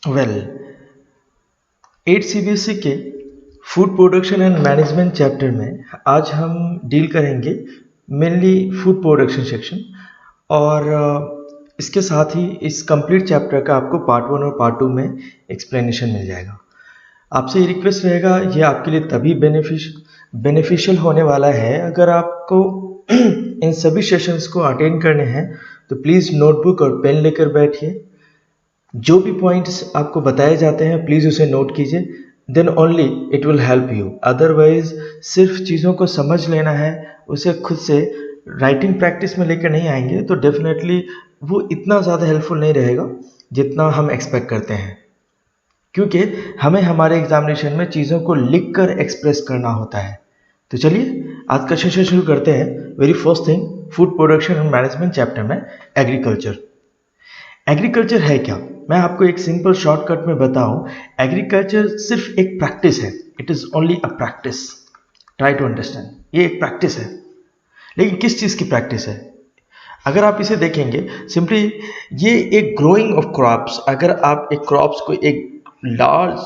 Well 8 CBSE के food production and management chapter में आज हम डील करेंगे मेनली फूड प्रोडक्शन सेक्शन और इसके साथ ही इस कंप्लीट चैप्टर का आपको पार्ट 1 और पार्ट 2 में एक्सप्लेनेशन मिल जाएगा। आपसे ये रिक्वेस्ट रहेगा, ये आपके लिए तभी बेनिफिशियल होने वाला है अगर आपको इन सभी सेशंस को अटेंड करने हैं तो प्लीज़ नोटबुक और पेन लेकर बैठिए। जो भी पॉइंट्स आपको बताए जाते हैं प्लीज़ उसे नोट कीजिए, then only it will help you. Otherwise सिर्फ चीज़ों को समझ लेना है, उसे खुद से राइटिंग प्रैक्टिस में लेकर नहीं आएंगे तो डेफिनेटली वो इतना ज़्यादा हेल्पफुल नहीं रहेगा जितना हम एक्सपेक्ट करते हैं, क्योंकि हमें हमारे एग्जामिनेशन में चीज़ों को लिख कर एक्सप्रेस करना होता है। तो चलिए आज का सेशन शुरू करते हैं। Very first thing, food production and management chapter में एग्रीकल्चर। एग्रीकल्चर है क्या? मैं आपको एक सिंपल शॉर्टकट में बताऊं, एग्रीकल्चर सिर्फ एक प्रैक्टिस है। It is only a practice. Try to understand, ये एक प्रैक्टिस है। लेकिन किस चीज़ की प्रैक्टिस है? अगर आप इसे देखेंगे सिंपली, ये एक ग्रोइंग ऑफ क्रॉप्स। अगर आप एक क्रॉप्स को एक लार्ज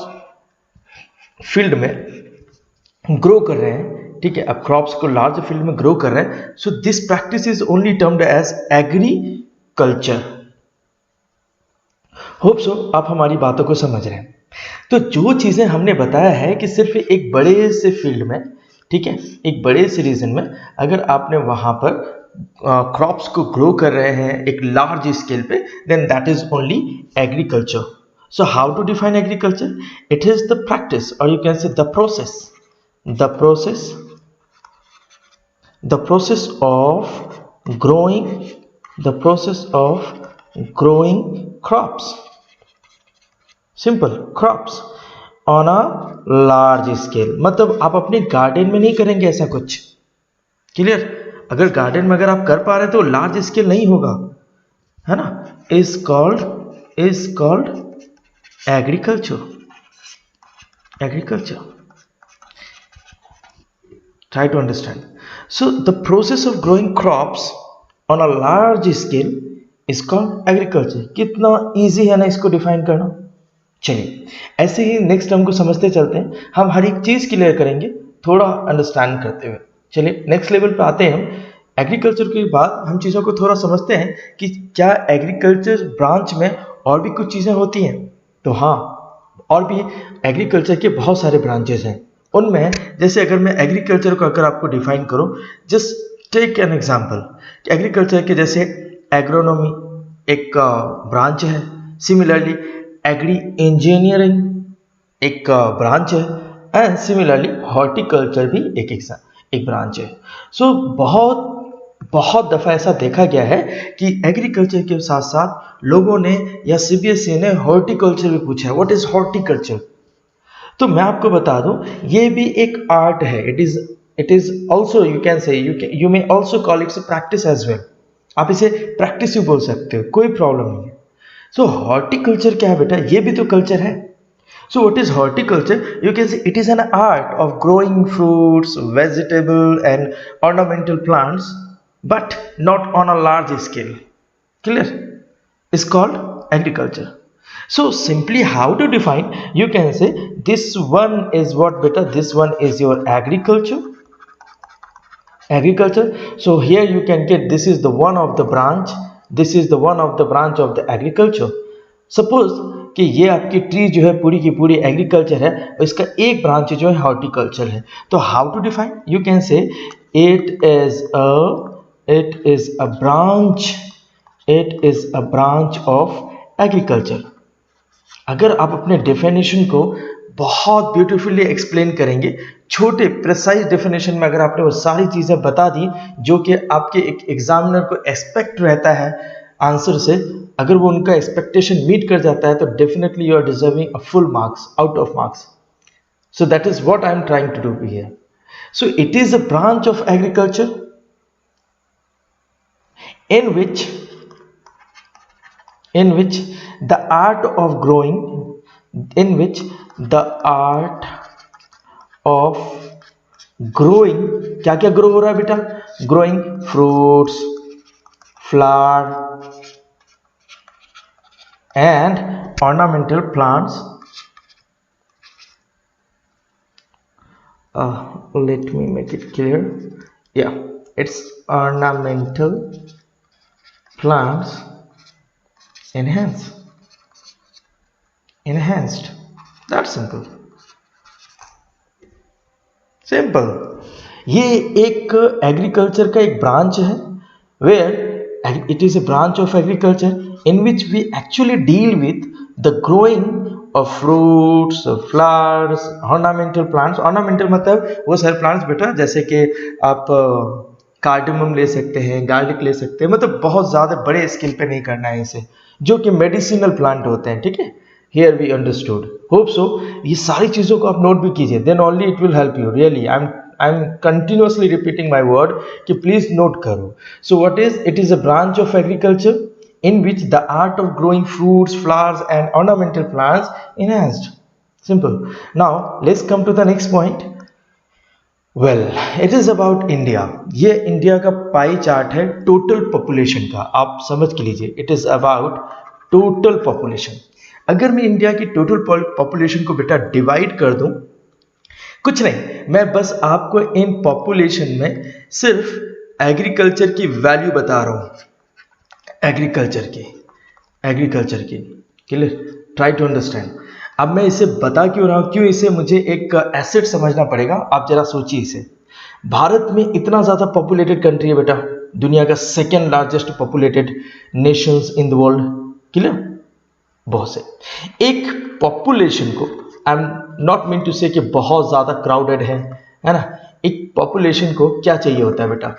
फील्ड में ग्रो कर रहे हैं, ठीक है, आप क्रॉप्स को लार्ज फील्ड में ग्रो कर रहे हैं, so this practice is only termed as agriculture. Hope so आप हमारी बातों को समझ रहे हैं। तो जो चीज़ें हमने बताया है कि सिर्फ एक बड़े से फील्ड में, ठीक है, एक बड़े से रीजन में अगर आपने वहाँ पर क्रॉप्स को ग्रो कर रहे हैं एक लार्ज स्केल पे, then that is only agriculture. So how to define agriculture? It is the practice और you can say the process of growing growing crops, simple, crops on a large scale. मतलब आप अपने garden में नहीं करेंगे ऐसा कुछ, क्लियर? अगर गार्डन में अगर आप कर पा रहे तो लार्ज स्केल नहीं होगा, है ना? Is called agriculture. Try to understand. So the process of growing crops on a large scale is called agriculture. कितना easy है ना इसको डिफाइन करना। चलिए ऐसे ही नेक्स्ट टर्म को समझते चलते हैं, हम हर एक चीज़ क्लियर करेंगे थोड़ा अंडरस्टैंड करते हुए। चलिए नेक्स्ट लेवल पे आते हैं हम। एग्रीकल्चर के बाद हम चीज़ों को थोड़ा समझते हैं कि क्या एग्रीकल्चर ब्रांच में और भी कुछ चीज़ें होती हैं। तो हाँ, और भी एग्रीकल्चर के बहुत सारे ब्रांचेस हैं। उनमें जैसे अगर मैं एग्रीकल्चर को अगर आपको डिफाइन करूं, just take an example. Agriculture के जैसे एग्रोनॉमी एक ब्रांच है, सिमिलरली एग्री इंजीनियरिंग एक ब्रांच है, एंड सिमिलरली हॉर्टिकल्चर भी एक ब्रांच है। सो बहुत दफ़ा ऐसा देखा गया है कि एग्रीकल्चर के साथ साथ लोगों ने या सीबीएसई ने हॉर्टिकल्चर भी पूछा है। What is horticulture? तो मैं आपको बता दूं, ये भी एक आर्ट है। It is also, you can say, you may also call its practice as well. आप इसे प्रैक्टिस भी बोल सकते हो, कोई प्रॉब्लम नहीं है। सो हॉर्टिकल्चर क्या है बेटा? ये भी तो कल्चर है। So what is horticulture? You can say it is an art of growing fruits, vegetable and ornamental plants, but not on a large scale. Clear? It's called agriculture. So simply how to define? You can say this one is what beta? This one is your agriculture. So here you can get this is the one of the branch. This is the one of the branch of the agriculture. Suppose कि ये आपकी tree जो है पूरी की पूरी agriculture है और इसका एक ब्रांच जो है हॉर्टिकल्चर है। तो how to define? You can say it is a branch of agriculture. अगर आप अपने डेफिनेशन को बहुत ब्यूटीफुली एक्सप्लेन करेंगे, छोटे प्रिसाइज डेफिनेशन में अगर आपने वो सारी चीज़ें बता दी जो कि आपके एक एग्जामिनर को एक्सपेक्ट रहता है आंसर से, अगर वो उनका एक्सपेक्टेशन मीट कर जाता है तो definitely you are deserving a full marks out of marks. So that is what I am trying to do here. So it is a branch of agriculture in which the art of growing क्या क्या grow हो रहा है बेटा? Growing fruits, flower and ornamental plants. Let me make it clear. Yeah, it's ornamental plants enhanced. That's simple. Simple. ये एक agriculture का एक ब्रांच है, where it is a branch of agriculture in which we actually deal with the growing of fruits, flowers, ornamental plants. Ornamental मतलब वो सारे plants बेटा, जैसे कि आप कार्डमम ले सकते हैं, गार्लिक ले सकते हैं, मतलब बहुत ज़्यादा बड़े स्केल पे नहीं करना है इसे, जो कि मेडिसिनल प्लांट होते हैं. ठीक है, here we understood. Hope so ये सारी चीज़ों को आप नोट भी कीजिए, then only it will help you. Really I am continuously repeating my word कि प्लीज नोट करो. So what is it? Is a branch of agriculture in which the art of growing fruits, flowers and ornamental plants enhanced. Simple. Now let's come to the next point. Well, it is about India. ये India का pie chart है total population का, आप समझ के लीजिए. It is about total population. अगर मैं इंडिया की टोटल पॉपुलेशन को बेटा डिवाइड कर दूं, कुछ नहीं, मैं बस आपको इन पॉपुलेशन में सिर्फ एग्रीकल्चर की वैल्यू बता रहा हूं. एग्रीकल्चर की क्लियर. Try to understand. अब मैं इसे बता क्यों रहा हूं, क्यों इसे मुझे एक एसेट समझना पड़ेगा. आप जरा सोचिए इसे. भारत में इतना ज्यादा पॉपुलेटेड कंट्री है बेटा, दुनिया का second largest populated nations in the world. Clear. बहुत से एक पॉपुलेशन को, I am not mean to say कि बहुत ज्यादा क्राउडेड है ना. एक पॉपुलेशन को क्या चाहिए होता है बेटा,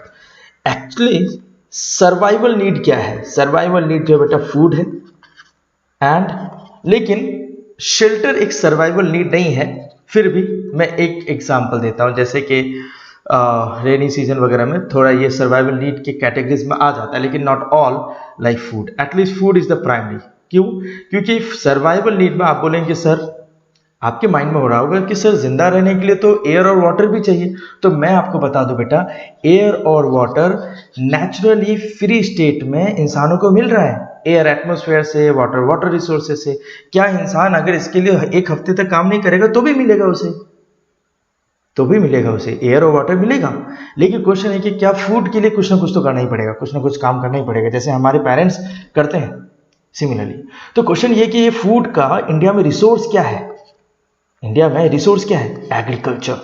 एक्चुअली सर्वाइवल नीड क्या है. सर्वाइवल नीड जो बेटा फूड है एंड, लेकिन शेल्टर एक सर्वाइवल नीड नहीं है. फिर भी मैं एक एग्जांपल देता हूं, जैसे कि रेनी सीजन वगैरह में थोड़ा ये सर्वाइवल नीड के कैटेगरीज में आ जाता है, लेकिन not all like food. At least food is the primary. क्यों? क्योंकि सर्वाइवल नीड में आप बोलेंगे सर, आपके माइंड में हो रहा होगा कि सर जिंदा रहने के लिए तो एयर और वाटर भी चाहिए. तो मैं आपको बता दूं बेटा, एयर और वाटर नेचुरली फ्री स्टेट में इंसानों को मिल रहा है. एयर एटमॉस्फेयर से, वाटर रिसोर्सेज से. क्या इंसान अगर इसके लिए एक हफ्ते तक काम नहीं करेगा तो भी मिलेगा उसे, एयर और वाटर मिलेगा. लेकिन क्वेश्चन है कि क्या फूड के लिए कुछ ना कुछ तो करना ही पड़ेगा, कुछ ना कुछ काम करना ही पड़ेगा, जैसे हमारे पेरेंट्स करते हैं सिमिलरली. तो क्वेश्चन ये कि ये फूड का इंडिया में रिसोर्स क्या है. इंडिया में रिसोर्स क्या है? एग्रीकल्चर.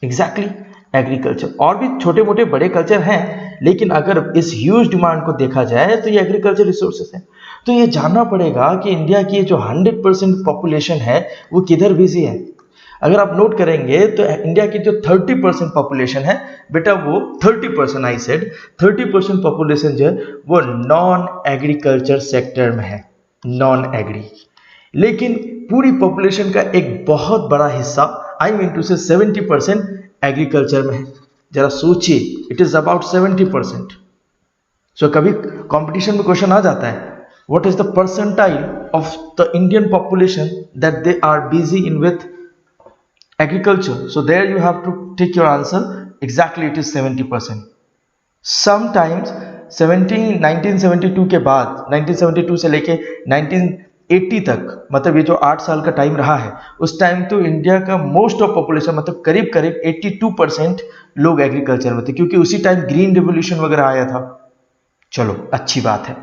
Exactly, agriculture. और भी छोटे मोटे बड़े कल्चर हैं, लेकिन अगर इस ह्यूज डिमांड को देखा जाए तो ये एग्रीकल्चर रिसोर्सेस है. तो ये जानना पड़ेगा कि इंडिया की जो 100% पॉपुलेशन है वो किधर बिजी है. अगर आप नोट करेंगे तो इंडिया की जो 30% पॉपुलेशन है बेटा, वो 30%, आई सेड 30% पॉपुलेशन जो है वो नॉन एग्रीकल्चर सेक्टर में है, नॉन एग्री. लेकिन पूरी पॉपुलेशन का एक बहुत बड़ा हिस्सा, आई मीन टू से 70% एग्रीकल्चर में है. जरा सोचिए, इट इज अबाउट 70%. सो कभी कंपटीशन में क्वेश्चन आ जाता है, what is the percentile of the Indian population that they are busy in with agriculture. So there you have to take your answer. Exactly it is 70%. Sometimes 1972 के बाद, 1972 से लेके 1980 तक, मतलब ये जो 8 साल का टाइम रहा है, उस टाइम तो इंडिया का मोस्ट ऑफ पॉपुलेशन, मतलब करीब करीब 82% लोग एग्रीकल्चर में थे, क्योंकि उसी टाइम ग्रीन रिवोल्यूशन वगैरह आया था. चलो अच्छी बात है.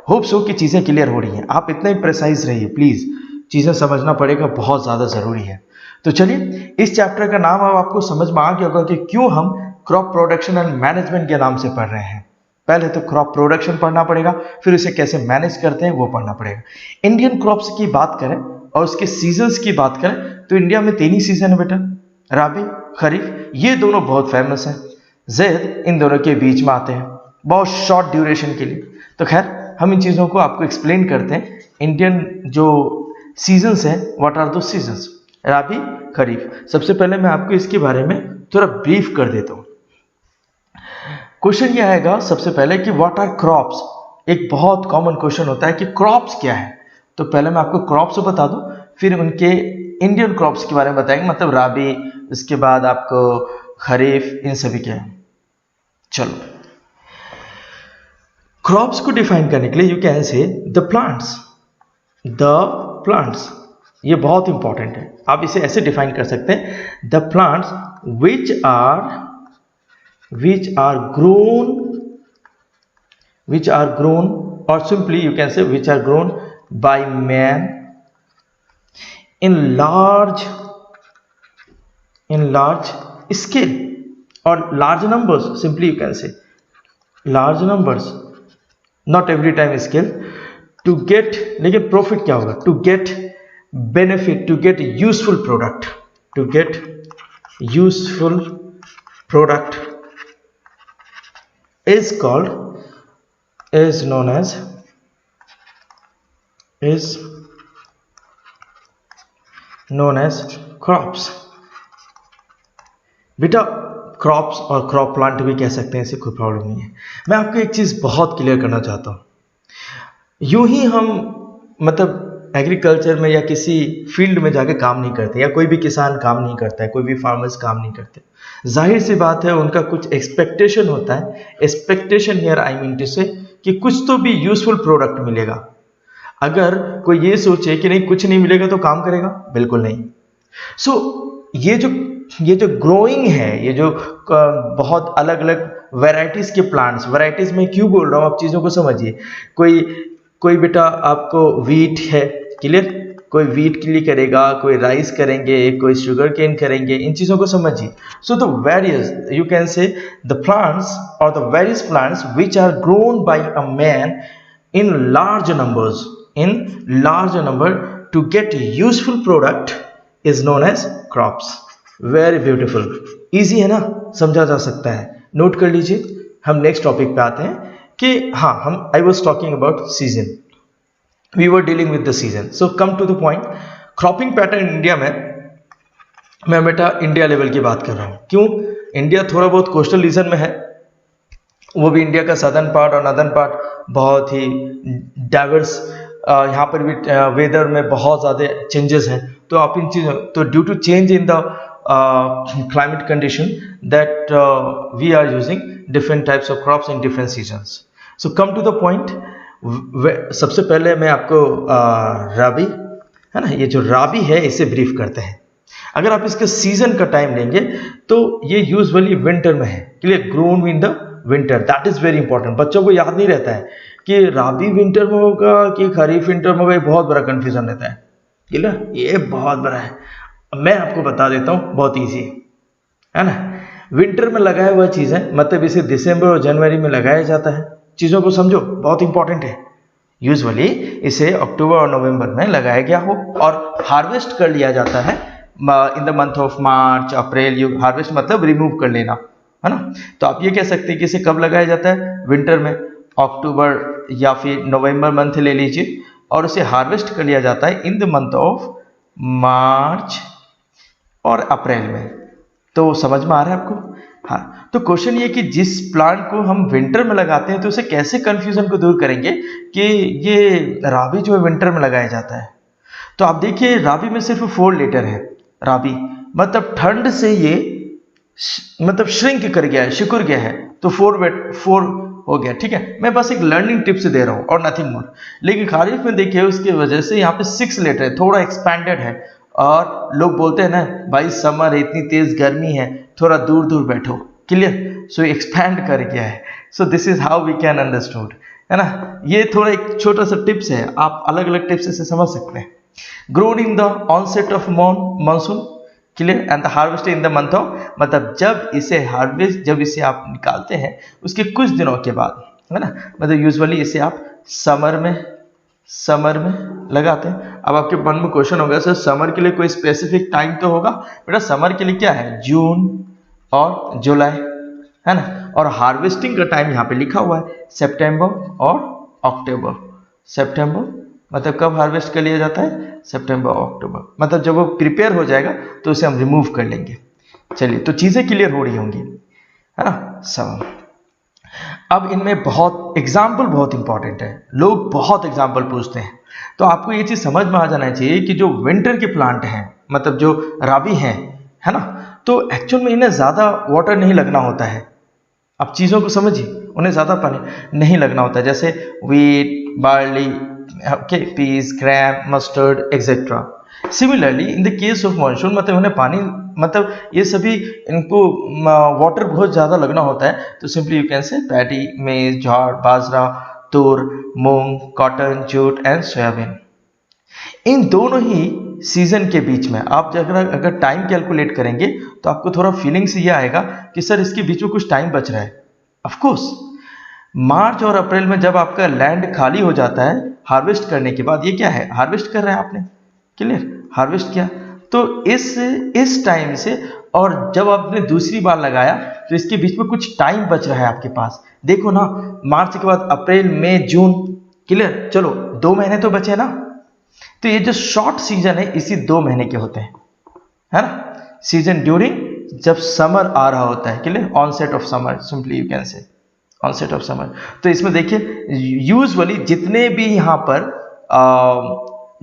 होप सो कि चीज़ें क्लियर हो रही हैं. आप इतना ही प्रिसाइज रहिए प्लीज़, चीज़ें समझना पड़ेगा, बहुत ज़्यादा ज़रूरी है. तो चलिए, इस चैप्टर का नाम अब आपको समझ में आ गया होगा कि क्यों हम क्रॉप प्रोडक्शन एंड मैनेजमेंट के नाम से पढ़ रहे हैं. पहले तो क्रॉप प्रोडक्शन पढ़ना पड़ेगा, फिर उसे कैसे मैनेज करते हैं वो पढ़ना पड़ेगा. इंडियन क्रॉप्स की बात करें और उसके सीजन्स की बात करें तो इंडिया में 3 ही सीजन है बेटा, राबी, खरीफ. ये दोनों बहुत फेमस हैं. ज़ैद इन दोनों के बीच में आते हैं बहुत शॉर्ट ड्यूरेशन के लिए. तो खैर, हम इन चीज़ों को आपको एक्सप्लेन करते हैं. इंडियन जो सीजन्स हैं, व्हाट आर दो सीजन्स, राबी, खरीफ. सबसे पहले मैं आपको इसके बारे में थोड़ा ब्रीफ कर देता हूँ. क्वेश्चन ये आएगा सबसे पहले कि व्हाट आर क्रॉप्स. एक बहुत कॉमन क्वेश्चन होता है कि क्रॉप्स क्या है. तो पहले मैं आपको क्रॉप्स बता दूं, फिर उनके इंडियन क्रॉप्स के बारे में बताएंगे, मतलब राबी, इसके बाद आपको खरीफ, इन सभी क्या है. चलो, क्रॉप्स को डिफाइन करने के लिए you can say the plants, ये बहुत इंपॉर्टेंट है। आप इसे ऐसे डिफाइन कर सकते हैं, the plants which are grown और simply you can say which are grown by man in large scale or large numbers, simply you can say large numbers, not every time scale, to get, लेकिन profit क्या होगा, to get benefit, to get useful product, to get useful product is known as crops। बेटा crops और crop plant भी कह सकते हैं, इसे कोई प्रॉब्लम नहीं है। मैं आपको एक चीज़ बहुत क्लियर करना चाहता हूँ, यूं ही हम मतलब एग्रीकल्चर में या किसी फील्ड में जाके काम नहीं करते, या कोई भी किसान काम नहीं करता है, कोई भी फार्मर्स काम नहीं करते। जाहिर सी बात है उनका कुछ एक्सपेक्टेशन होता है, expectation here I mean to say कि कुछ तो भी यूजफुल प्रोडक्ट मिलेगा। अगर कोई ये सोचे कि नहीं कुछ नहीं मिलेगा तो काम करेगा, बिल्कुल नहीं। सो ये जो ग्रोइंग है, ये जो बहुत अलग अलग वैरायटीज के प्लांट्स, वैरायटीज में क्यों बोल रहा हूँ, आप चीज़ों को समझिए। कोई बेटा आपको वीट है, क्लियर, कोई वीट के लिए करेगा, कोई राइस करेंगे, कोई शुगर केन करेंगे, इन चीज़ों को समझिए। So the various you can say the plants और the various plants which are grown by a man in large number to get useful product is known as crops। very beautiful, easy है ना, समझा जा सकता है, note कर लीजिए। हम नेक्स्ट टॉपिक पे आते हैं कि I was talking about season, we were dealing with the season, so come to the point। Cropping pattern India में, मैं बेटा इंडिया लेवल की बात कर रहा हूँ। क्यों? इंडिया थोड़ा बहुत कोस्टल रीजन में है, वो भी इंडिया का सदर्न पार्ट और नदर्न पार्ट बहुत ही डाइवर्स, यहाँ पर भी वेदर में बहुत ज़्यादा चेंजेस हैं। तो आप इन चीज़ों, तो due to change in the climate condition that we are using different types of crops in different seasons. So come to the point. सबसे पहले मैं आपको राबी है ना, ये जो राबी है इसे ब्रीफ करते हैं। अगर आप इसके सीजन का टाइम लेंगे तो ये यूजुअली विंटर में है, clear, grown in the winter, that is very important. बच्चों को याद नहीं रहता है कि राबी विंटर में होगा कि खरीफ विंटर में होगा, ये बहुत बड़ा कंफ्यूजन रहता है, क्लियर, ये बहुत बड़ा है। मैं आपको बता देता हूँ, बहुत ईजी है ना। विंटर में लगाया हुआ चीज़ है, मतलब इसे दिसंबर और जनवरी में लगाया जाता है। चीज़ों को समझो, बहुत इंपॉर्टेंट है। यूजुअली इसे अक्टूबर और नवंबर में लगाया गया हो और हार्वेस्ट कर लिया जाता है इन the month of March April. You harvest मतलब रिमूव कर लेना, है ना। तो आप ये कह सकते हैं कि इसे कब लगाया जाता है, विंटर में, अक्टूबर या फिर नवंबर मंथ ले लीजिए, और उसे हार्वेस्ट कर लिया जाता है इन द मंथ ऑफ मार्च और अप्रैल में। तो समझ में आ रहा है आपको? हाँ, तो क्वेश्चन ये कि जिस प्लांट को हम विंटर में लगाते हैं तो उसे कैसे कंफ्यूजन को दूर करेंगे कि ये राबी जो है विंटर में लगाया जाता है। तो आप देखिए राबी में सिर्फ 4 लेटर है। राबी मतलब ठंड से ये मतलब श्रिंक कर गया है, सिकुड़ गया है, तो 4 हो गया, ठीक है। मैं बस एक लर्निंग टिप्स दे रहा हूँ और नथिंग मोर। लेकिन खारिफ में देखिए उसकी वजह से यहाँ पे 6 लेटर है, थोड़ा एक्सपैंडेड है। और लोग बोलते हैं ना भाई समर है, इतनी तेज गर्मी है, थोड़ा दूर दूर बैठो, क्लियर। सो एक्सपैंड कर गया है। So this is how we can understood, है ना। ये थोड़ा एक छोटा सा टिप्स है, आप अलग अलग टिप्स से समझ सकते हैं। Grown in the onset of monsoon, clear, and the harvest in the month of, मतलब जब इसे आप निकालते हैं उसके कुछ दिनों के बाद, है ना। मतलब यूजुअली इसे आप समर में लगाते हैं। अब आपके मन में क्वेश्चन होगा सर समर के लिए कोई स्पेसिफिक टाइम तो होगा? बेटा समर के लिए क्या है, जून और जुलाई, है ना। और हार्वेस्टिंग का टाइम यहाँ पे लिखा हुआ है सितंबर और अक्टूबर। सितंबर मतलब कब हार्वेस्ट कर लिया जाता है, सितंबर और अक्टूबर, मतलब जब वो प्रिपेयर हो जाएगा तो उसे हम रिमूव कर लेंगे। चलिए, तो चीजें क्लियर हो रही होंगी, है ना। सब अब इनमें बहुत एग्जाम्पल बहुत इंपॉर्टेंट है, लोग बहुत एग्जाम्पल पूछते हैं। तो आपको ये चीज समझ में आ जाना चाहिए कि जो विंटर के प्लांट हैं, मतलब जो राबी हैं, है ना, तो एक्चुअल में इन्हें ज्यादा वाटर नहीं लगना होता है। आप चीजों को समझिए, उन्हें ज्यादा पानी नहीं लगना होता है। जैसे wheat, barley, okay, peas, gram, mustard, etc. Similarly, in the case of monsoon, मतलब उन्हें पानी, मतलब ये सभी इनको वाटर बहुत ज़्यादा लगना होता है, तो सिंपली यू कैन से पैडी, मेज, ज्वार, बाजरा, तूर, मूंग, कॉटन, जूट एंड सोयाबीन। इन दोनों ही सीजन के बीच में आप अगर टाइम कैलकुलेट करेंगे तो आपको थोड़ा फीलिंग से ये आएगा कि सर इसके बीच में कुछ टाइम बच रहा है। ऑफ कोर्स मार्च और अप्रैल में जब आपका लैंड खाली हो जाता है हार्वेस्ट करने के बाद, ये क्या है, हार्वेस्ट कर रहे हैं आपने, क्लियर, हार्वेस्ट किया, तो इस टाइम से और जब आपने दूसरी बार लगाया तो इसके बीच में कुछ टाइम बच रहा है आपके पास। देखो ना, मार्च के बाद अप्रैल, मई, जून, क्लियर, चलो 2 महीने तो बचे ना। तो ये जो शॉर्ट सीजन है इसी 2 महीने के होते हैं, है ना, सीजन ड्यूरिंग जब समर आ रहा होता है, clear, onset of summer, simply you can say onset of summer. तो इसमें देखिए यूजुअली जितने भी यहाँ पर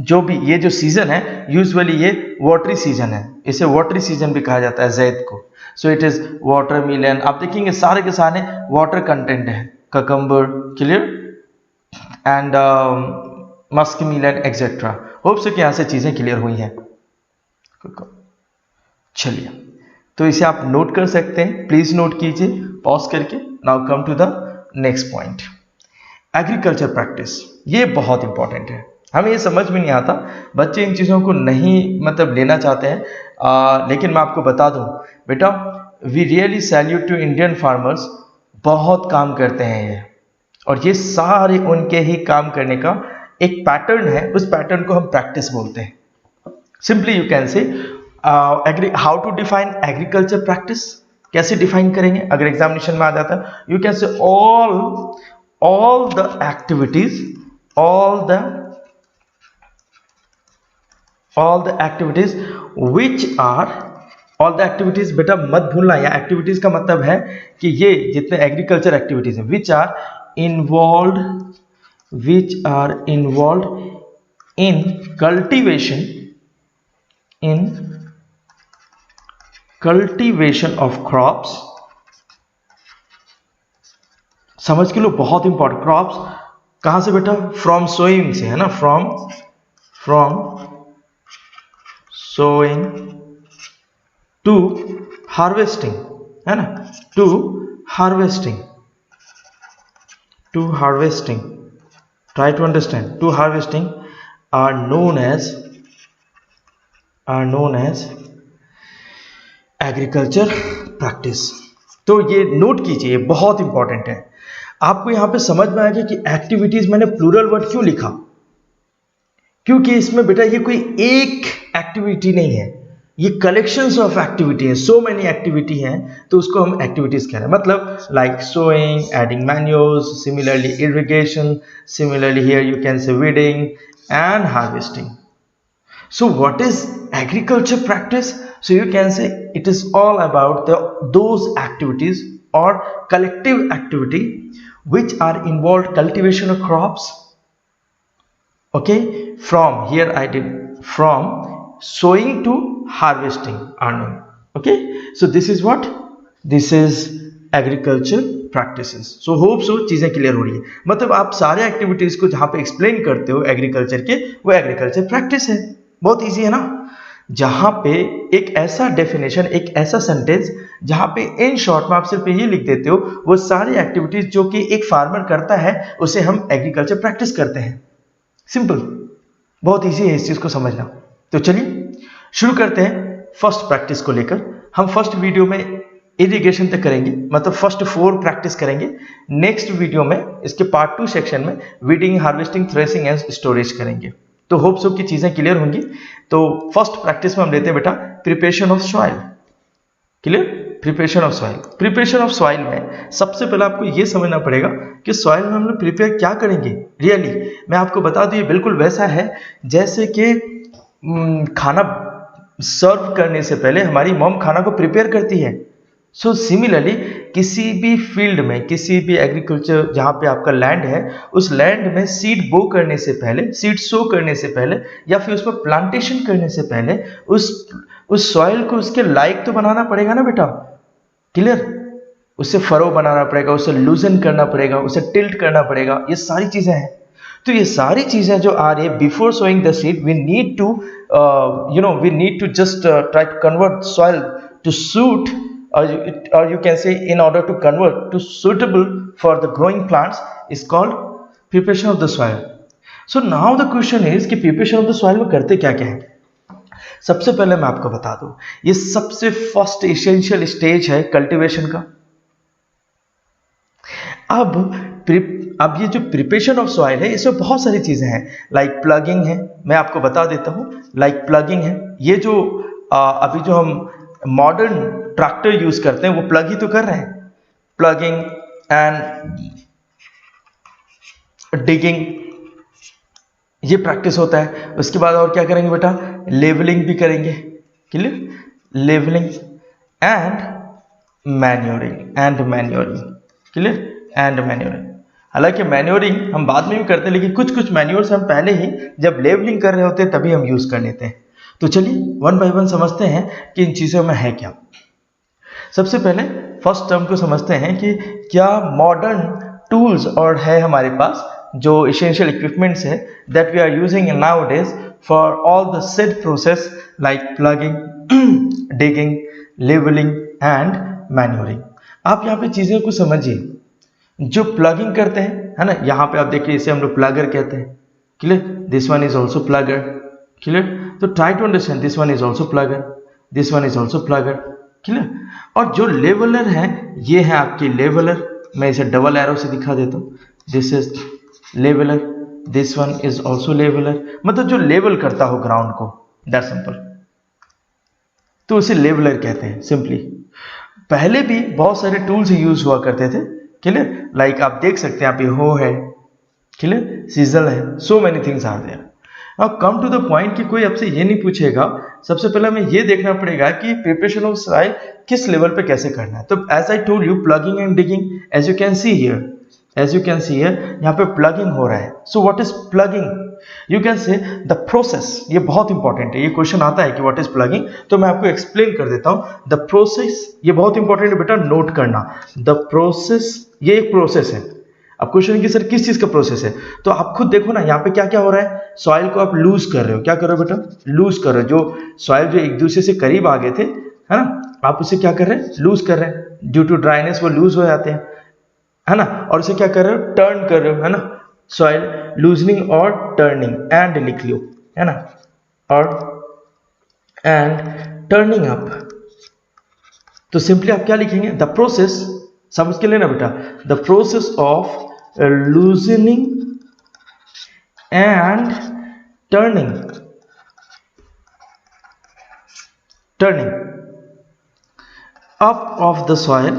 जो भी ये जो सीजन है यूजुअली ये वाटरी सीजन है, इसे वाटरी सीजन भी कहा जाता है जैद को। सो इट इज वाटरमेलन, आप देखेंगे सारे के सारे वाटर कंटेंट है, cucumber, clear, and Musk Milan etcetera. Hope so कि यहाँ से चीज़ें क्लियर हुई हैं। चलिए, तो इसे आप नोट कर सकते हैं, प्लीज नोट कीजिए पॉज करके। Now come to the next point, agriculture practice. ये बहुत इंपॉर्टेंट है, हमें ये समझ में नहीं आता, बच्चे इन चीज़ों को नहीं मतलब लेना चाहते हैं, लेकिन मैं आपको बता दूं बेटा, we really salute to Indian farmers, बहुत काम करते हैं ये, और ये सारे उनके ही काम करने का एक पैटर्न है, उस पैटर्न को हम प्रैक्टिस बोलते हैं। Simply you can say how to define agriculture practice, कैसे डिफाइन करेंगे अगर एग्जामिनेशन में आ जाता है, you can say all the activities which are all the activities, बेटा मत भूलना, या एक्टिविटीज का मतलब है कि ये जितने एग्रीकल्चर एक्टिविटीज हैं which are involved in cultivation of crops। समझ के लो, बहुत इंपॉर्टेंट, क्रॉप्स कहां से बेटा, फ्रॉम सोइंग से, है ना, फ्रॉम सोइंग टू हार्वेस्टिंग, है ना, to harvesting, try to understand, to harvesting are known as agriculture practice. तो ये नोट कीजिए, बहुत इंपॉर्टेंट है। आपको यहां पे समझ में आ गया कि एक्टिविटीज मैंने प्लूरल वर्ड क्यों लिखा, क्योंकि इसमें बेटा ये कोई एक एक्टिविटी नहीं है, ये कलेक्शंस ऑफ एक्टिविटी है, सो मेनी एक्टिविटी हैं, तो उसको हम एक्टिविटीज कह रहे हैं। मतलब like sowing, adding manures, similarly irrigation, similarly here you can say weeding and harvesting. So what is agriculture practice? So you can say it is all about those activities or collective activity which are involved cultivation of crops. Okay, from here I did from sowing to harvesting are known. Okay, so this is what, this is agriculture practices. So hope so चीजें clear हो रही है, मतलब आप सारे activities को जहां पे एक्सप्लेन करते हो एग्रीकल्चर के, वो एग्रीकल्चर प्रैक्टिस है। बहुत इजी है ना, जहां पे एक ऐसा डेफिनेशन, एक ऐसा सेंटेंस जहां पे इन शॉर्ट में आप सिर्फ ये लिख देते हो, वो सारी एक्टिविटीज जो कि एक फार्मर करता है उसे हम एग्रीकल्चर प्रैक्टिस करते हैं। सिंपल, बहुत इजी है इस चीज को समझना। तो चलिए शुरू करते हैं फर्स्ट प्रैक्टिस को लेकर। हम फर्स्ट वीडियो में इरिगेशन तक करेंगे, मतलब फर्स्ट 4 प्रैक्टिस करेंगे। नेक्स्ट वीडियो में इसके पार्ट 2 सेक्शन में weeding, harvesting, threshing and storage करेंगे। तो होप सो की चीजें क्लियर होंगी। तो फर्स्ट प्रैक्टिस में हम लेते हैं बेटा preparation of soil. Clear, preparation of soil. Preparation of soil में सबसे पहले आपको यह समझना पड़ेगा कि सॉइल में हम लोग प्रिपेयर क्या करेंगे। रियली मैं आपको बता दूं, ये बिल्कुल वैसा है जैसे कि खाना सर्व करने से पहले हमारी मॉम खाना को प्रिपेयर करती है। सो सिमिलरली किसी भी फील्ड में, किसी भी एग्रीकल्चर जहाँ पे आपका लैंड है, उस लैंड में सीड बो करने से पहले, सीड सो करने से पहले, या फिर उसमें प्लांटेशन करने से पहले उस सॉइल को उसके लायक तो बनाना पड़ेगा ना बेटा। क्लियर, उसे फरो बनाना पड़ेगा, उसे लूजन करना पड़ेगा, उसे टिल्ट करना पड़ेगा, ये सारी चीजें हैं। तो ये सारी चीजें जो आ रही है before sowing the seed, we need to we need to just try to convert soil to suit, or you can say in order to convert to suitable for the growing plants is called preparation of the soil. So now the question is कि preparation of the soil में करते क्या क्या है। सबसे पहले मैं आपको बता दूं, ये सबसे फर्स्ट एसेंशियल स्टेज है कल्टीवेशन का। अब ये जो प्रिपरेशन ऑफ सॉइल है इसमें बहुत सारी चीजें हैं, लाइक प्लगिंग है, मैं आपको बता देता हूं, लाइक प्लगिंग है, ये जो अभी जो हम मॉडर्न ट्रैक्टर यूज करते हैं वो प्लग ही तो कर रहे हैं, प्लगिंग एंड डिगिंग, ये प्रैक्टिस होता है। उसके बाद और क्या करेंगे बेटा, लेवलिंग भी करेंगे, clear, levelling and manuring, clear, and manuring. हालांकि मैन्योरिंग हम बाद में भी करते हैं, लेकिन कुछ मैन्योर्स हम पहले ही जब लेवलिंग कर रहे होते हैं तभी हम यूज कर लेते हैं। तो चलिए वन बाय वन समझते हैं कि इन चीजों में है क्या। सबसे पहले फर्स्ट टर्म को समझते हैं कि क्या मॉडर्न टूल्स और है हमारे पास जो एसेंशियल इक्विपमेंट्स है that we are using in nowadays for all the seed process like plugging, digging, levelling and manuring. आप यहाँ पे चीजों को समझिए, जो प्लगिंग करते हैं, है ना, यहाँ पे आप देखिए इसे हम लोग प्लगर कहते हैं, clear, this one is also plugger, clear. तो try to understand, this one is also plugger, this one is also plugger, clear. और जो लेवलर है ये है आपकी लेवलर, मैं इसे डबल एरो से दिखा देता हूँ, this is leveller, this one is also leveller, मतलब जो लेवल करता हो ग्राउंड को, दैट सिंपल, तो उसे लेवलर कहते हैं सिंपली। पहले भी बहुत सारे टूल्स यूज हुआ करते थे, क्लियर, लाइक आप देख सकते हैं यहाँ पे हो है, क्लियर, सीजल है, so many things are there. अब कम टू द पॉइंट कि कोई आपसे ये नहीं पूछेगा, सबसे पहले हमें ये देखना पड़ेगा कि प्रिपरेशन ऑफ सॉइल किस लेवल पे कैसे करना है। तो as I told you, plugging and digging, as you can see here, यहाँ पे प्लगिंग हो रहा है। So what is plugging, you can say the process, ये बहुत इंपॉर्टेंट है, ये क्वेश्चन आता है कि व्हाट इज प्लगिंग, तो मैं आपको एक्सप्लेन कर देता हूं। द प्रोसेस, ये बहुत इंपॉर्टेंट है बेटा, नोट करना, द प्रोसेस, ये एक प्रोसेस है। अब क्वेश्चन है कि सर किस चीज का प्रोसेस है, तो आप खुद देखो ना यहाँ पे क्या क्या हो रहा है, सॉइल को आप लूज कर रहे हो, क्या कर रहे हो बेटा, लूज कर रहे हो, जो सॉइल जो एक दूसरे से करीब आ गए थे, है ना, आप उसे क्या कर रहे हैं, लूज कर रहे हैं, ड्यू टू ड्राइनेस वो लूज हो जाते हैं, है ना, और उसे क्या कर रहे हो, टर्न कर रहे हो, है ना, सॉइल लूजनिंग और टर्निंग, एंड लिख लो, है ना, और एंड टर्निंग अप। तो सिंपली आप क्या लिखेंगे, द प्रोसेस, समझ के लेना बेटा, the process of loosening and turning up of the soil,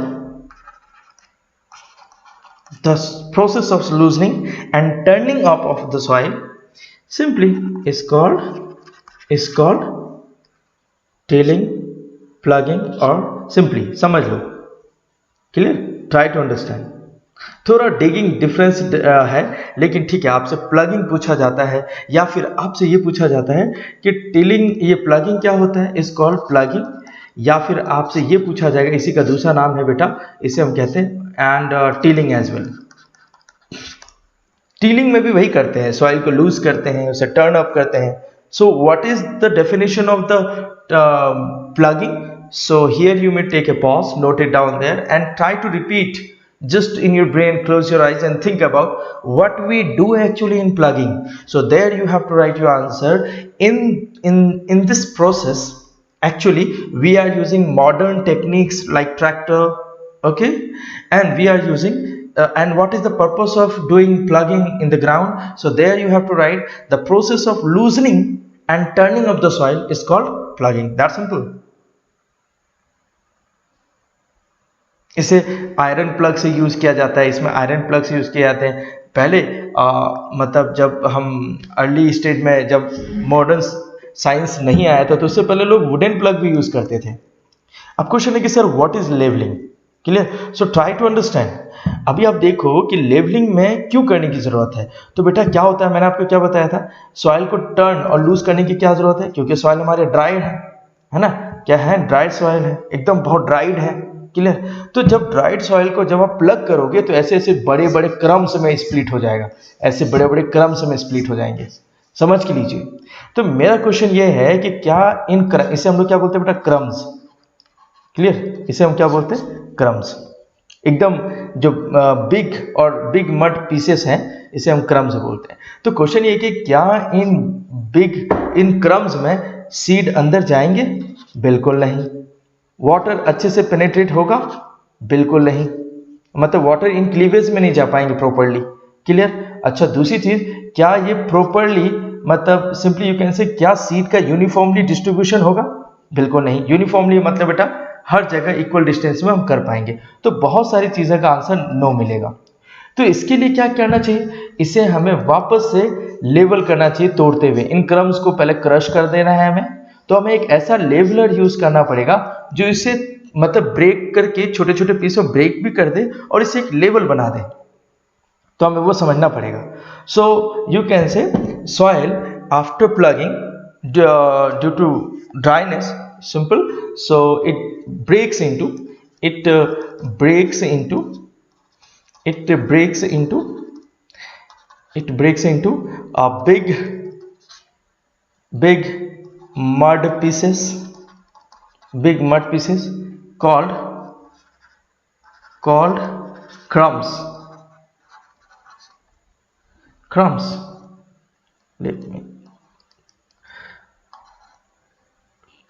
the process of loosening and turning up of the soil simply is called tilling, plugging और simply समझ लो, क्लियर, ट्राई टू अंडरस्टैंड। थोड़ा digging difference है, लेकिन ठीक है, आपसे plugging पूछा जाता है या फिर आपसे ये पूछा जाता है कि टिलिंग, ये प्लगिंग क्या होता है, इज कॉल्ड प्लगिंग, या फिर आपसे ये पूछा जाएगा, इसी का दूसरा नाम है बेटा, इसे हम कहते हैं and tilling as well. Tilling में भी वही करते हैं, सॉइल को लूज करते हैं, उसे टर्न अप करते हैं। So what is the definition of the plugging, so here you may take a pause, note it down there and try to repeat just in your brain, close your eyes and think about what we do actually in plugging. So there you have to write your answer. In this process actually we are using modern techniques like tractor, okay, and we are using and what is the purpose of doing plugging in the ground. So there you have to write the process of loosening and turning of the soil is called plugging. That's simple. इसे iron plug से use किया जाता है, इसमें iron plug से use किए जाते हैं। पहले मतलब जब हम अर्ली स्टेज में, जब मॉडर्न साइंस नहीं आया था, तो उससे पहले लोग वुडन प्लग भी यूज करते थे। अब क्वेश्चन है कि sir what is levelling, clear, so try to understand. अभी आप देखो कि लेवलिंग में क्यों करने की जरूरत है, तो बेटा क्या होता है, मैंने आपको क्या बताया था, सॉइल को टर्न और लूज करने की क्या जरूरत है, क्योंकि सॉइल हमारे ड्राइड है ना, क्या है, ड्राइड सॉइल है, एकदम बहुत ड्राइड है क्लियर। तो जब ड्राइड सॉइल को जब आप प्लग करोगे तो ऐसे ऐसे बड़े बड़े क्रम्स में स्प्लिट हो जाएगा, ऐसे बड़े बड़े क्रम्स में स्प्लिट हो जाएंगे, समझ के लीजिए। तो मेरा क्वेश्चन ये है कि क्या इसे हम लोग क्या बोलते हैं बेटा, क्रम्स, क्लियर, इसे हम क्या बोलते हैं, क्रम्स। एकदम जो बिग और बिग मड पीसेस हैं इसे हम क्रम्स बोलते हैं। तो क्वेश्चन ये कि क्या इन क्रम्स में सीड अंदर जाएंगे, बिल्कुल नहीं। वाटर अच्छे से पेनेट्रेट होगा, बिल्कुल नहीं, मतलब वाटर इन क्लीवेज में नहीं जा पाएंगे प्रॉपरली, क्लियर। अच्छा दूसरी चीज, क्या ये प्रॉपरली मतलब सिंपली यू कैन से क्या सीड का यूनिफॉर्मली डिस्ट्रीब्यूशन होगा, बिल्कुल नहीं। यूनिफॉर्मली मतलब बेटा हर जगह इक्वल डिस्टेंस में हम कर पाएंगे, तो बहुत सारी चीज़ों का आंसर नो मिलेगा। तो इसके लिए क्या करना चाहिए, इसे हमें वापस से लेवल करना चाहिए तोड़ते हुए। इन क्रम्स को पहले क्रश कर देना है हमें, तो हमें एक ऐसा लेवलर यूज करना पड़ेगा जो इसे मतलब ब्रेक करके छोटे छोटे पीस में ब्रेक भी कर दे और इसे एक लेवल बना दे, तो हमें वो समझना पड़ेगा। So you can say soil after plugging due to dryness, simple, so it breaks into it breaks into it breaks into it breaks into a big mud pieces, big mud pieces called crumbs. Let me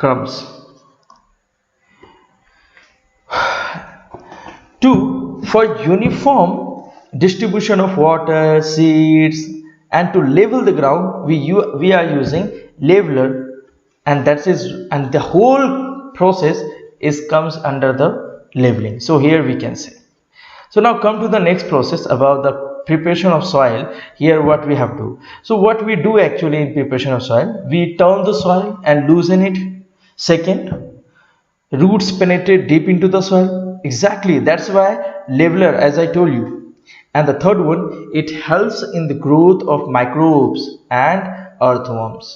crumbs. For uniform distribution of water, seeds, and to level the ground, we are using leveler, and the whole process comes under the leveling. So here we can say. So now come to the next process about the preparation of soil. Here what we have to do. So what we do actually in preparation of soil, we turn the soil and loosen it. Second, roots penetrate deep into the soil, exactly, that's why leveler, as I told you. And the third one, it helps in the growth of microbes and earthworms,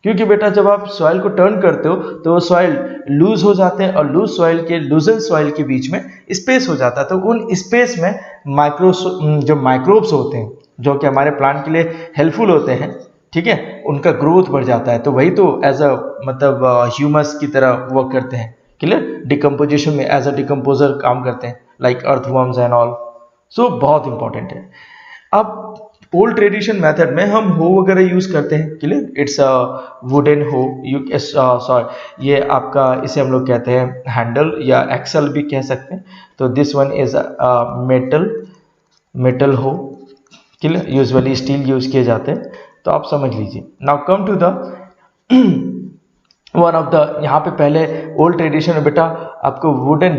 क्योंकि बेटा जब आप soil को turn करते हो तो वो soil loose हो जाते हैं और लूजन सॉइल के बीच में स्पेस हो जाता है, तो उन स्पेस में जो माइक्रोब्स होते हैं जो कि हमारे प्लांट के लिए हेल्पफुल होते हैं, ठीक है, उनका ग्रोथ बढ़ जाता है। तो वही तो एज अ मतलब ह्यूमस की तरह वर्क करते हैं, क्लियर, डिकम्पोजिशन में एज अ डिकम्पोजर काम करते हैं, लाइक अर्थवर्म्स एंड ऑल। सो बहुत इंपॉर्टेंट है। अब ओल्ड ट्रेडिशन मेथड में हम हो वगैरह यूज करते हैं, क्लियर, इट्स अ वुडन हो, सॉरी ये आपका इसे हम लोग कहते हैं हैंडल या एक्सल भी कह सकते हैं। तो दिस वन इज मेटल हो, क्लियर, यूजुअली स्टील यूज किए जाते हैं, तो आप समझ लीजिए। Now come to the one of the, यहाँ पे पहले ओल्ड ट्रेडिशन में बेटा आपको वुडन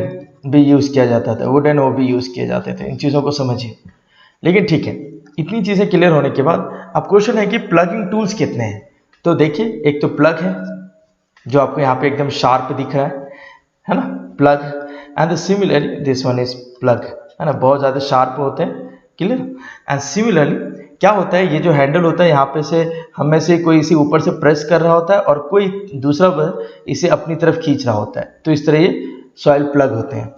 भी यूज किया जाता था, वुडन हो भी यूज किए जाते थे, इन चीज़ों को समझिए। लेकिन ठीक है, इतनी चीज़ें क्लियर होने के बाद अब क्वेश्चन है कि प्लगिंग टूल्स कितने हैं। तो देखिए, एक तो प्लग है जो आपको यहाँ पे एकदम शार्प दिख रहा है ना, plug, and similarly this one is plug, है ना, बहुत ज़्यादा शार्प होते हैं, क्लियर। एंड सिमिलरली क्या होता है, ये जो हैंडल होता है यहाँ पे से हम में से कोई इसे ऊपर से प्रेस कर रहा होता है और कोई दूसरा इसे अपनी तरफ खींच रहा होता है, तो इस तरह ये सॉइल प्लग होते हैं।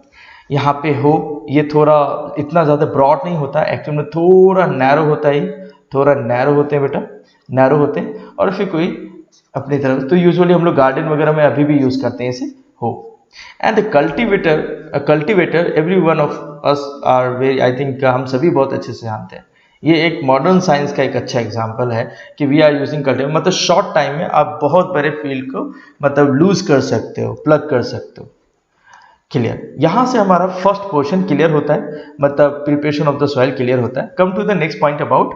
यहाँ पे हो, ये थोड़ा इतना ज़्यादा ब्रॉड नहीं होता, एक्चुअल में थोड़ा नैरो होता है, थोड़ा नैरो होते हैं बेटा, नैरो होते हैं, और फिर कोई अपनी तरफ, तो यूजुअली हम लोग गार्डन वगैरह में अभी भी यूज़ करते हैं इसे हो। And cultivator every one of us are very, I think हम सभी बहुत अच्छे से जानते हैं। ये एक मॉडर्न साइंस का एक अच्छा एग्जांपल है कि वी आर यूजिंग कल्टिवेटर, मतलब शॉर्ट टाइम में आप बहुत बड़े फील्ड को मतलब लूज कर सकते हो, प्लग कर सकते हो, क्लियर। यहां से हमारा फर्स्ट पोर्शन क्लियर होता है, मतलब preparation of the soil clear होता है। Come to the next point about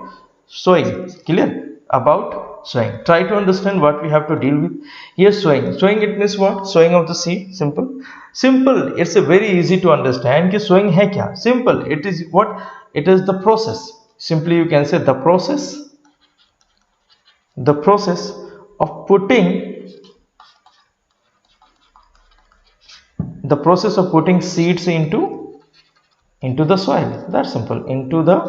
sowing, clear, about sowing. Try to understand what we have to deal with. Here sowing it means what? Sowing of the seed. Simple, it's a very easy to understand कि sowing है क्या, simple, it is what, it is the process, simply you can say the process of putting seeds into the soil, that's simple, into the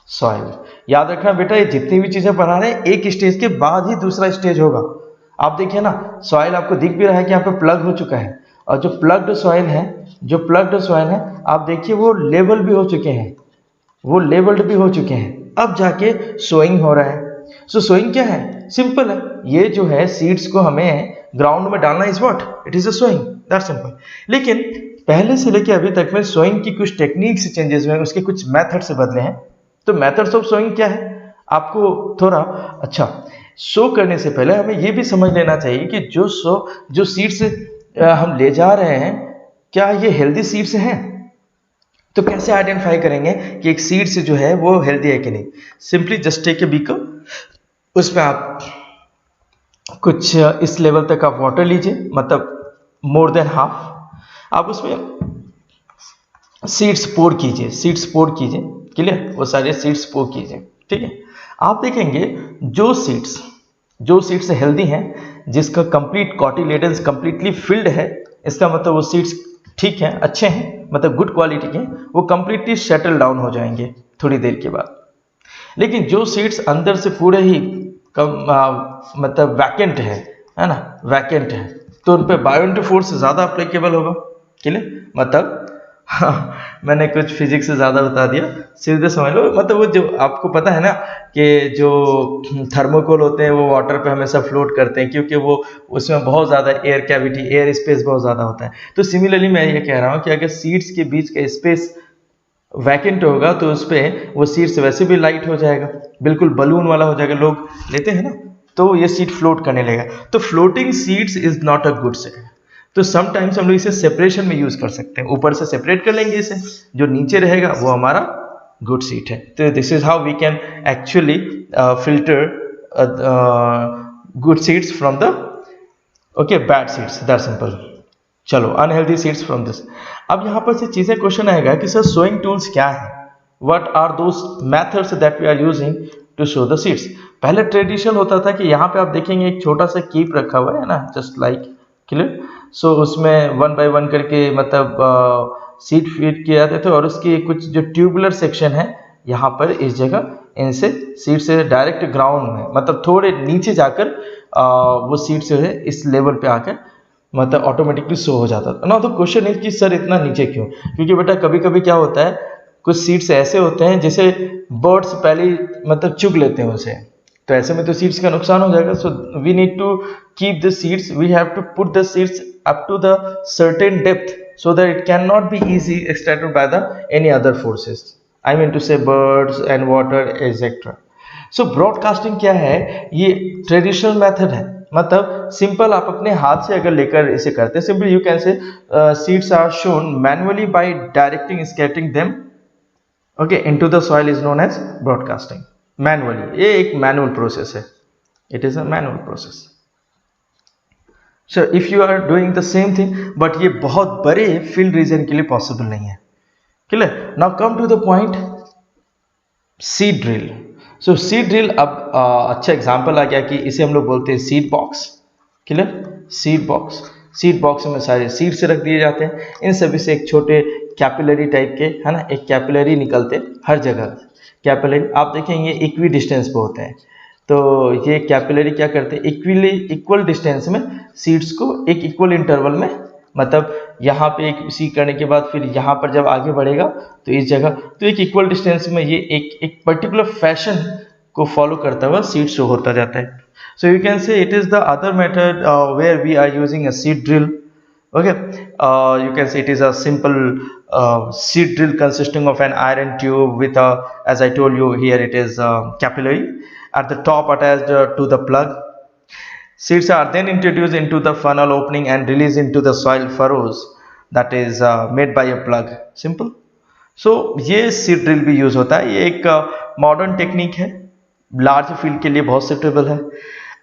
soil. याद रखना बेटा, ये जितनी भी चीजें पढ़ा रहे हैं एक स्टेज के बाद ही दूसरा स्टेज होगा। आप देखिए ना, सॉइल आपको दिख भी रहा है कि यहाँ पे प्लग हो चुका है, और जो प्लग्ड सॉइल है जो प्लग्ड सॉइल है आप देखिए वो लेवल भी हो चुके हैं, वो लेवल्ड भी हो चुके हैं, अब जाके सोइंग हो रहा है। सो सोइंग क्या है, सिंपल है, ये जो है सीड्स को हमें ग्राउंड में डालना is what, it is a sowing, that simple. लेकिन पहले से लेके अभी तक में सोइंग की कुछ टेक्निक से चेंजेस हुए हैं, उसके कुछ मेथड से बदले हैं। तो मेथड्स ऑफ सोइंग क्या है आपको थोड़ा, अच्छा, सो करने से पहले हमें ये भी समझ लेना चाहिए कि जो सीड्स हम ले जा रहे हैं क्या ये हेल्दी सीड्स हैं। तो कैसे आइडेंटिफाई करेंगे कि एक सीड्स जो है वो हेल्दी है कि नहीं, simply just take a beaker, उसमें आप कुछ इस लेवल तक आप वाटर लीजिए, मतलब मोर देन हाफ, आप उसमें सीड्स पोर कीजिए, सीड्स पोर कीजिए, क्लियर, वो सारे सीड्स पोर कीजिए, ठीक है। आप देखेंगे जो सीड्स हेल्दी हैं, जिसका कंप्लीट कॉटिलेडन्स कंप्लीटली फिल्ड है, इसका मतलब वो सीड्स ठीक हैं, अच्छे हैं, मतलब गुड क्वालिटी के, वो कंप्लीटली सेटल डाउन हो जाएंगे थोड़ी देर के बाद। लेकिन जो सीड्स अंदर से पूरे ही मतलब वैकेंट है ना, वैकेंट है, तो उन पर बायोइंटर फोर्स ज़्यादा अप्लीकेबल होगा, क्लियर, मतलब हाँ, मैंने कुछ फिजिक्स से ज़्यादा बता दिया, सीधे समझ लो, मतलब वो जो आपको पता है ना कि जो थर्मोकोल होते हैं वो वाटर पे हमेशा फ्लोट करते हैं, क्योंकि वो उसमें बहुत ज़्यादा एयर कैविटी, एयर स्पेस बहुत ज़्यादा होता है। तो सिमिलरली मैं ये कह रहा हूँ कि अगर सीड्स के बीच का स्पेस वैकेंट होगा तो उस पर वो सीड्स वैसे भी लाइट हो जाएगा, बिल्कुल बलून वाला हो जाएगा, लोग लेते हैं ना, तो ये सीड फ्लोट करने लगेगा। तो floating seeds is not a good seed. तो समटाइम्स हम लोग इसे सेपरेशन में यूज कर सकते हैं, ऊपर से सेपरेट कर लेंगे इसे, जो नीचे रहेगा वो हमारा गुड सीड है। तो this is how we can actually filter good seeds from the okay bad seeds, that simple. चलो, अनहेल्दी सीड्स फ्रॉम दिस। अब यहाँ पर से चीजें क्वेश्चन आएगा कि सर सोइंग टूल्स क्या है, what are those methods that we are using to show the seeds. पहले ट्रेडिशनल होता था कि यहाँ पे आप देखेंगे एक छोटा सा कीप रखा हुआ है ना, जस्ट लाइक, क्लियर। सो उसमें 1 बाय 1 करके मतलब सीड फीड किए जाते थे, और उसकी कुछ जो ट्यूबुलर सेक्शन है यहाँ पर इस जगह, इनसे सीड से डायरेक्ट ग्राउंड में, मतलब थोड़े नीचे जाकर वो सीड से है इस लेवल पे आकर मतलब ऑटोमेटिकली शो हो जाता था ना। तो क्वेश्चन है कि सर इतना नीचे क्यों, क्योंकि बेटा कभी कभी क्या होता है, कुछ सीड्स ऐसे होते हैं जैसे बर्ड्स पहले ही मतलब चुग लेते हैं उसे, तो ऐसे में तो सीड्स का नुकसान हो जाएगा। So we need to keep the seeds, we have to put the seeds up to the certain depth so that it cannot be easy extracted by the any other forces, I mean to say birds and water etc. So broadcasting क्या है, ये traditional method है, मतलब simple आप अपने हाथ से अगर लेकर इसे करते हैं, simple you can say seeds are shown manually by directing scattering them okay into the soil is known as broadcasting, manually, ये एक मैनुअल प्रोसेस है, it is a manual process. So if you are doing the same thing, but ये बहुत बड़े field region के लिए possible नहीं है, clear. Now come to the point, seed drill. So seed drill, अब अच्छा एग्जांपल आ गया कि इसे हम लोग बोलते हैं seed box, clear, seed box में सारे सीड से रख दिए जाते हैं, इन सभी से एक छोटे कैपिलरी टाइप के है ना, एक कैपिलरी निकलते हैं हर जगह, कैपिलरी आप देखेंगे इक्वी डिस्टेंस पे होते हैं। तो ये कैपिलरी क्या करते हैं, इक्वल डिस्टेंस में सीड्स को एक इक्वल इंटरवल में, मतलब यहाँ पे एक सी करने के बाद फिर यहाँ पर जब आगे बढ़ेगा तो इस जगह, तो एक इक्वल डिस्टेंस में ये एक पर्टिकुलर फैशन को फॉलो करता हुआ सीड शो होता जाता है। So you can say it is the other method where we are using a seed drill, okay. You can say it is a simple seed drill consisting of an iron tube with a, as I told you here, it is capillary at the top attached to the plug. Seeds are then introduced into the funnel opening and released into the soil furrows that is made by a plug. Simple. So ये seed drill भी use होता है, ये एक modern technique है, large field के लिए बहुत सुटेबल है।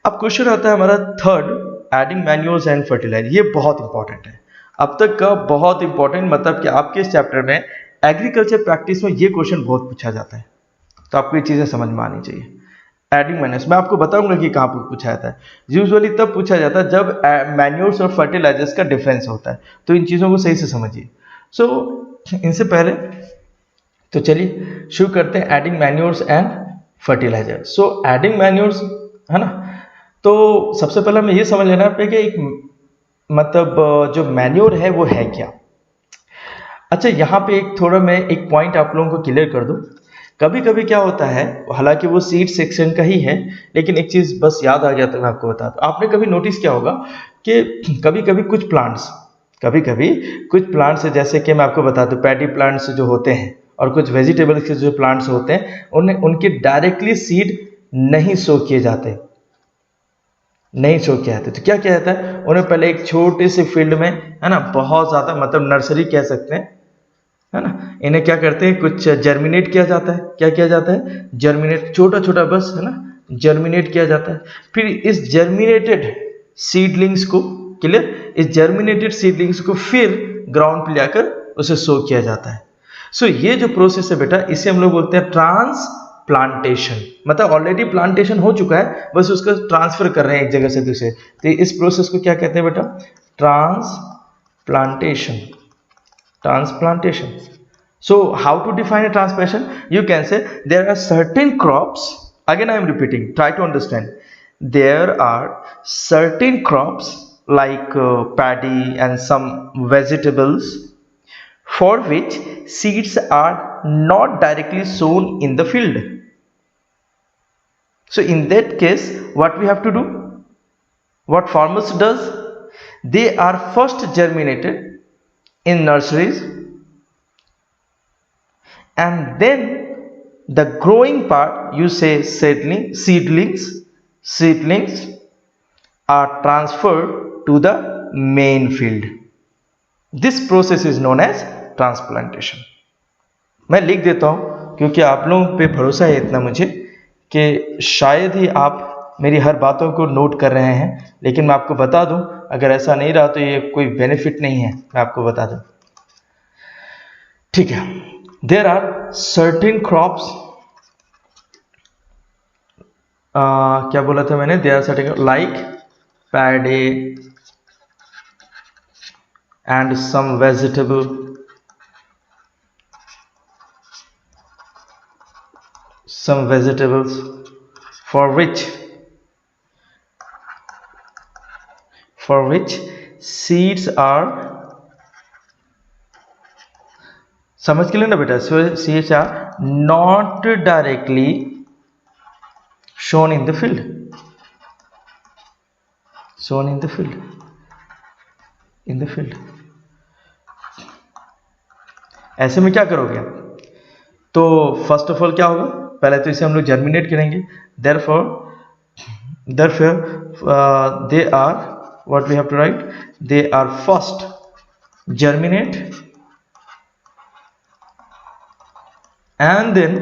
अब क्वेश्चन आता है हमारा third, adding manures and fertilizer. ये बहुत इंपॉर्टेंट है, अब तक का बहुत इंपॉर्टेंट, मतलब कि आपके इस चैप्टर में एग्रीकल्चर प्रैक्टिस में ये क्वेश्चन बहुत पूछा जाता है, तो आपको ये चीजें समझ में आनी चाहिए। एडिंग मैन्योर्स मैं आपको बताऊंगा कि कहाँ पर पूछा जाता है, यूजुअली तब पूछा जाता है जब मैन्योर्स और फर्टिलाइजर्स का डिफरेंस होता है, तो इन चीजों को सही से समझिए। सो इनसे पहले तो चलिए शुरू करते हैं, adding manures and fertilizer. So adding manures है ना, तो सबसे पहले हमें ये समझ लेना है कि एक मतलब जो मैन्योर है वो है क्या। अच्छा, यहाँ पे एक थोड़ा मैं एक पॉइंट आप लोगों को क्लियर कर दूं। कभी कभी क्या होता है, हालांकि वो सीड सेक्शन का ही है, लेकिन एक चीज बस याद आ गया तो मैं आपको बता दूं। आपने कभी नोटिस किया होगा कि कभी कभी कुछ प्लांट्स जैसे कि मैं आपको बता दूं, पैडी प्लांट्स जो होते हैं और कुछ वेजिटेबल्स के जो प्लांट्स होते हैं, उन्हें उनके डायरेक्टली सीड नहीं सो किए जाते, नहीं शो किया जाता। तो क्या किया जाता है, उन्हें पहले एक छोटे से फील्ड में, है ना, बहुत ज़्यादा मतलब नर्सरी कह सकते हैं, है ना, इन्हें क्या करते हैं, कुछ जर्मिनेट किया जाता है। क्या किया जाता है, जर्मिनेट, छोटा छोटा बस, है ना, जर्मिनेट किया जाता है। फिर इस जर्मिनेटेड सीडलिंग्स को, क्लियर, इस जर्मिनेटेड सीडलिंग्स को फिर ग्राउंड पे लाकर उसे सो किया जाता है। सो ये जो प्रोसेस है बेटा, इसे हम लोग बोलते हैं ट्रांसप्लांटेशन। मतलब ऑलरेडी प्लांटेशन हो चुका है, बस उसका ट्रांसफर कर रहे हैं एक जगह से दूसरे। तो इस प्रोसेस को क्या कहते हैं बेटा, transplantation. Transplantation. So how to define a transplantation? You can say there are certain crops, again I am repeating, try to understand. There are certain crops like paddy and some vegetables for which seeds are not directly sown in the field. So in that case, what we have to do, what farmers does, they are first germinated in nurseries, and then the growing part, you say seedlings are transferred to the main field. This process is known as transplantation. मैं लिख देता हूं क्योंकि आप लोगों पे भरोसा है इतना मुझे कि शायद ही आप मेरी हर बातों को नोट कर रहे हैं, लेकिन मैं आपको बता दूं, अगर ऐसा नहीं रहा तो ये कोई बेनिफिट नहीं है, मैं आपको बता दूं, ठीक है। देयर आर सर्टेन क्रॉप्स, क्या बोला था मैंने, there are certain like paddy and some vegetables for which seeds are, समझ के लेना बेटा, seeds are not directly shown in the field, ऐसे में क्या करोगे, तो फर्स्ट ऑफ ऑल क्या होगा, पहले तो इसे हम लोग जर्मिनेट करेंगे। therefore they are, what we have to write, they are first germinate and then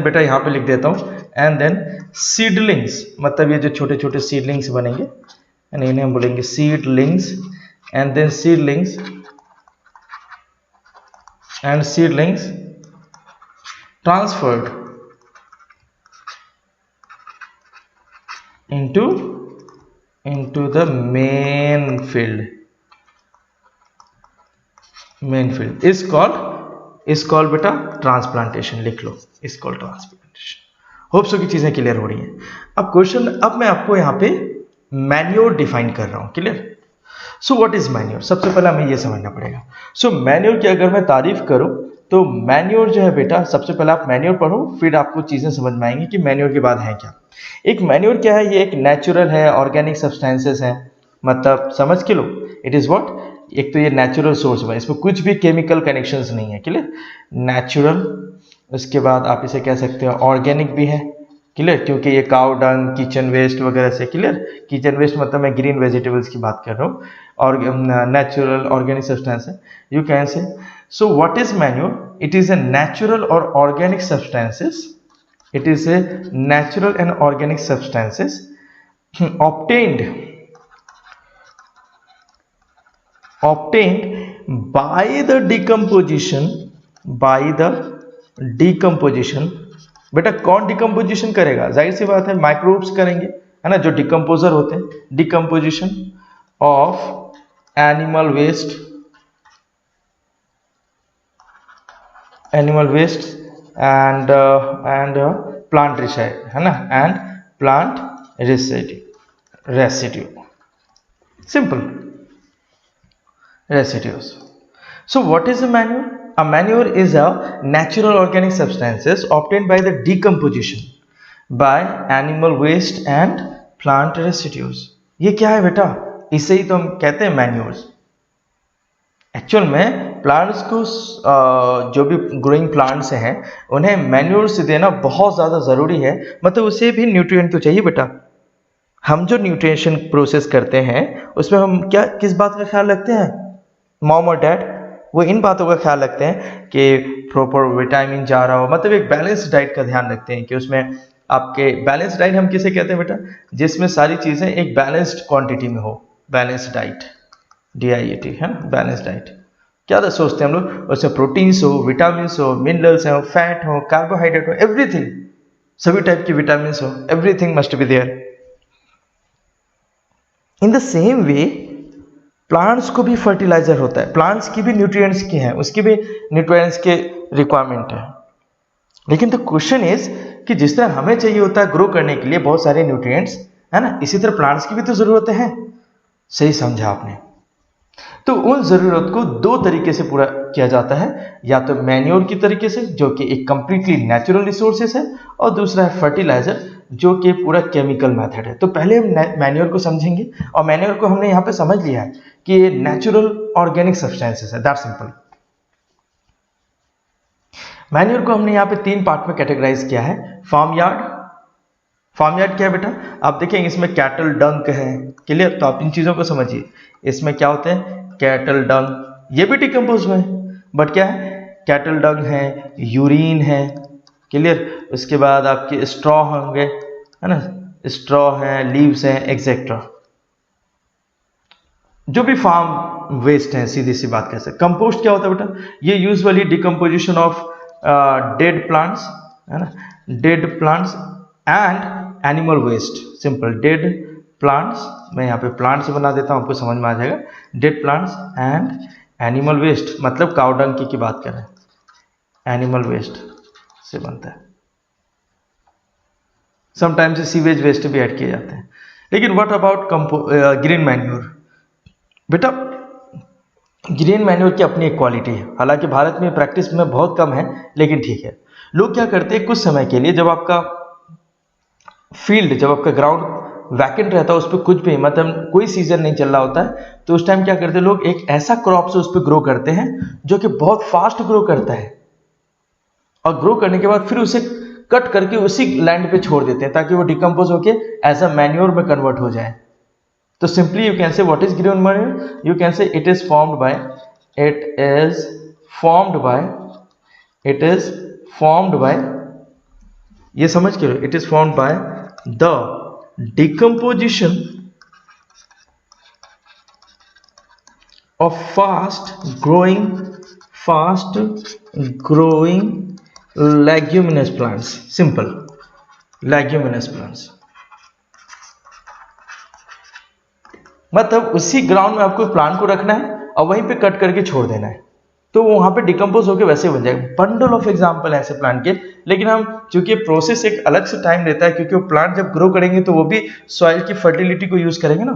बेटा यहाँ पे लिख देता हूँ, एंड देन सीडलिंग्स, मतलब ये जो छोटे छोटे सीडलिंग्स बनेंगे, इन्हें हम बोलेंगे seedlings, and then seedlings transferred into the main field is called बेटा ट्रांसप्लांटेशन। लिख लो, is called transplantation. Hope so की चीजें क्लियर हो रही हैं। अब क्वेश्चन, अब मैं आपको यहाँ पे मैन्योर डिफाइन कर रहा हूँ, clear. So what is manure, सबसे पहले हमें ये समझना पड़ेगा। सो मैन्योर की अगर मैं तारीफ करूं तो मैन्योर जो है बेटा, सबसे पहले आप मैन्योर पढ़ो, फिर आपको चीजें समझ में आएंगी कि मैन्योर के बाद है क्या। एक मैन्योर क्या है, ये एक नेचुरल है, ऑर्गेनिक सब्सटेंसेस है, मतलब समझ के लो, इट इज व्हाट, एक तो ये नेचुरल सोर्स है, इसमें कुछ भी केमिकल कनेक्शंस नहीं है, क्लियर, नेचुरल। उसके बाद आप इसे कह सकते हो ऑर्गेनिक भी है, क्लियर, क्योंकि ये काउ डंग, किचन वेस्ट वगैरह से, क्लियर, किचन वेस्ट मतलब मैं ग्रीन वेजिटेबल्स की बात कर रहा हूँ, और नेचुरल ऑर्गेनिक सब्सटेंस है, you can say. So what is manure, it is a natural और organic substances, it is a natural and organic substances obtained by the decomposition, बेटा कौन डिकम्पोजिशन करेगा, जाहिर सी बात है माइक्रोब्स करेंगे, है ना, जो डिकम्पोजर होते हैं। Decomposition of animal waste and plant residue, है ना, and plant residue, simple residues. So what is a manure? A manure is a natural organic substances obtained by the decomposition by animal waste and plant residues. ये क्या है बेटा? इसे ही तो हम कहते हैं मैन्योर्स. एक्चुअल में प्लांट्स को जो भी ग्रोइंग प्लांट्स हैं उन्हें मैन्योर्स देना बहुत ज़्यादा ज़रूरी है. मतलब उसे भी न्यूट्रिएंट तो चाहिए बेटा. हम जो न्यूट्रिशन प्रोसेस करते हैं उसमें हम क्या किस बात का ख्याल रखते हैं? मॉम और डैड वो इन बातों का ख्याल रखते हैं कि प्रॉपर विटामिन जा रहा हो. मतलब एक बैलेंस डाइट का ध्यान रखते हैं कि उसमें आपके बैलेंस डाइट हम किसे कहते हैं बेटा? जिसमें सारी चीज़ें एक बैलेंस्ड क्वांटिटी में हो. बैलेंस डाइट DIET है ना, बैलेंस डाइट. क्या सोचते हैं हम लोग? उसमें प्रोटीन्स हो, विटामिन्स हो, मिनरल्स हो, फैट हो, कार्बोहाइड्रेट हो, एवरीथिंग, सभी टाइप की विटामिन्स हो, everything must be there. In the same way plants को भी फर्टिलाइजर होता है. प्लांट्स की भी न्यूट्रिएंट्स की हैं, उसकी भी न्यूट्रिएंट्स के रिक्वायरमेंट है. लेकिन द क्वेश्चन इज कि जिस तरह हमें चाहिए होता है ग्रो करने के लिए बहुत सारे न्यूट्रिएंट्स है ना, इसी तरह प्लांट्स की भी तो जरूरतें हैं. सही समझा आपने. तो उन ज़रूरत को दो तरीके से पूरा किया जाता है. या तो मैन्योर की तरीके से जो कि एक कंप्लीटली नेचुरल रिसोर्सेस है, और दूसरा है फर्टिलाइजर जो कि पूरा केमिकल मेथड है. तो पहले हम मैन्योर को समझेंगे, और मैन्योर को हमने यहाँ पे समझ लिया है कि ये नेचुरल ऑर्गेनिक सब्सटेंसेस है. That simple. मैन्योर को हमने यहाँ पे 3 पार्ट में कैटेगराइज किया है. Farm yard. फार्म यार्ड क्या है बेटा? आप देखेंगे इसमें कैटल डंक है. क्लियर? तो आप इन चीज़ों को समझिए. इसमें क्या होते हैं? कैटल डंग, ये भी डिकम्पोज हुए हैं, बट क्या है? कैटल डंग है, यूरिन है. क्लियर? उसके बाद आपके स्ट्रॉ होंगे है ना, स्ट्रॉ है, लीव्स हैं, एक्सेट्रा. जो भी फार्म वेस्ट है, सीधी सी बात कैसे. कंपोस्ट क्या होता है बेटा? ये usually decomposition of dead plants है ना, dead plants and animal waste. Simple. Dead plants, मैं यहाँ पे प्लांट्स बना देता हूँ, आपको समझ में आ जाएगा. Dead plants and animal waste, मतलब काउ डंग की बात कर रहे हैं, एनिमल वेस्ट से बनता है. समटाइम्स सीवेज वेस्ट भी ऐड किए जाते हैं. लेकिन व्हाट अबाउट ग्रीन मैन्योर? बेटा ग्रीन मैन्योर की अपनी एक क्वालिटी है. हालांकि भारत में प्रैक्टिस में बहुत कम है, लेकिन ठीक है. लोग क्या करते हैं, कुछ समय के लिए जब आपका फील्ड, जब आपका ग्राउंड वैकेंट रहता है, उस पर कुछ भी मतलब कोई सीजन नहीं चल रहा होता है, तो उस टाइम क्या करते हैं लोग, एक ऐसा क्रॉप से उस पर ग्रो करते हैं जो कि बहुत फास्ट ग्रो करता है, और ग्रो करने के बाद फिर उसे कट करके उसी लैंड पे छोड़ देते हैं ताकि वो डिकम्पोज होके एज अ मैन्योर में कन्वर्ट हो जाए. तो simply you can say what is green manure? You can say it is formed by ये समझ के, it is formed by the decomposition of fast growing leguminous plants. Simple. Leguminous plants. मतलब उसी ground में आपको प्लांट को रखना है और वहीं पे कट करके छोड़ देना है, तो वो वहां पे डिकम्पोज होकर वैसे बन जाएगा. बंडल ऑफ एग्जाम्पल है ऐसे प्लांट के. लेकिन हम चूंकि प्रोसेस एक अलग से टाइम लेता है, क्योंकि वो प्लांट जब ग्रो करेंगे तो वो भी सॉइल की फर्टिलिटी को यूज करेंगे ना,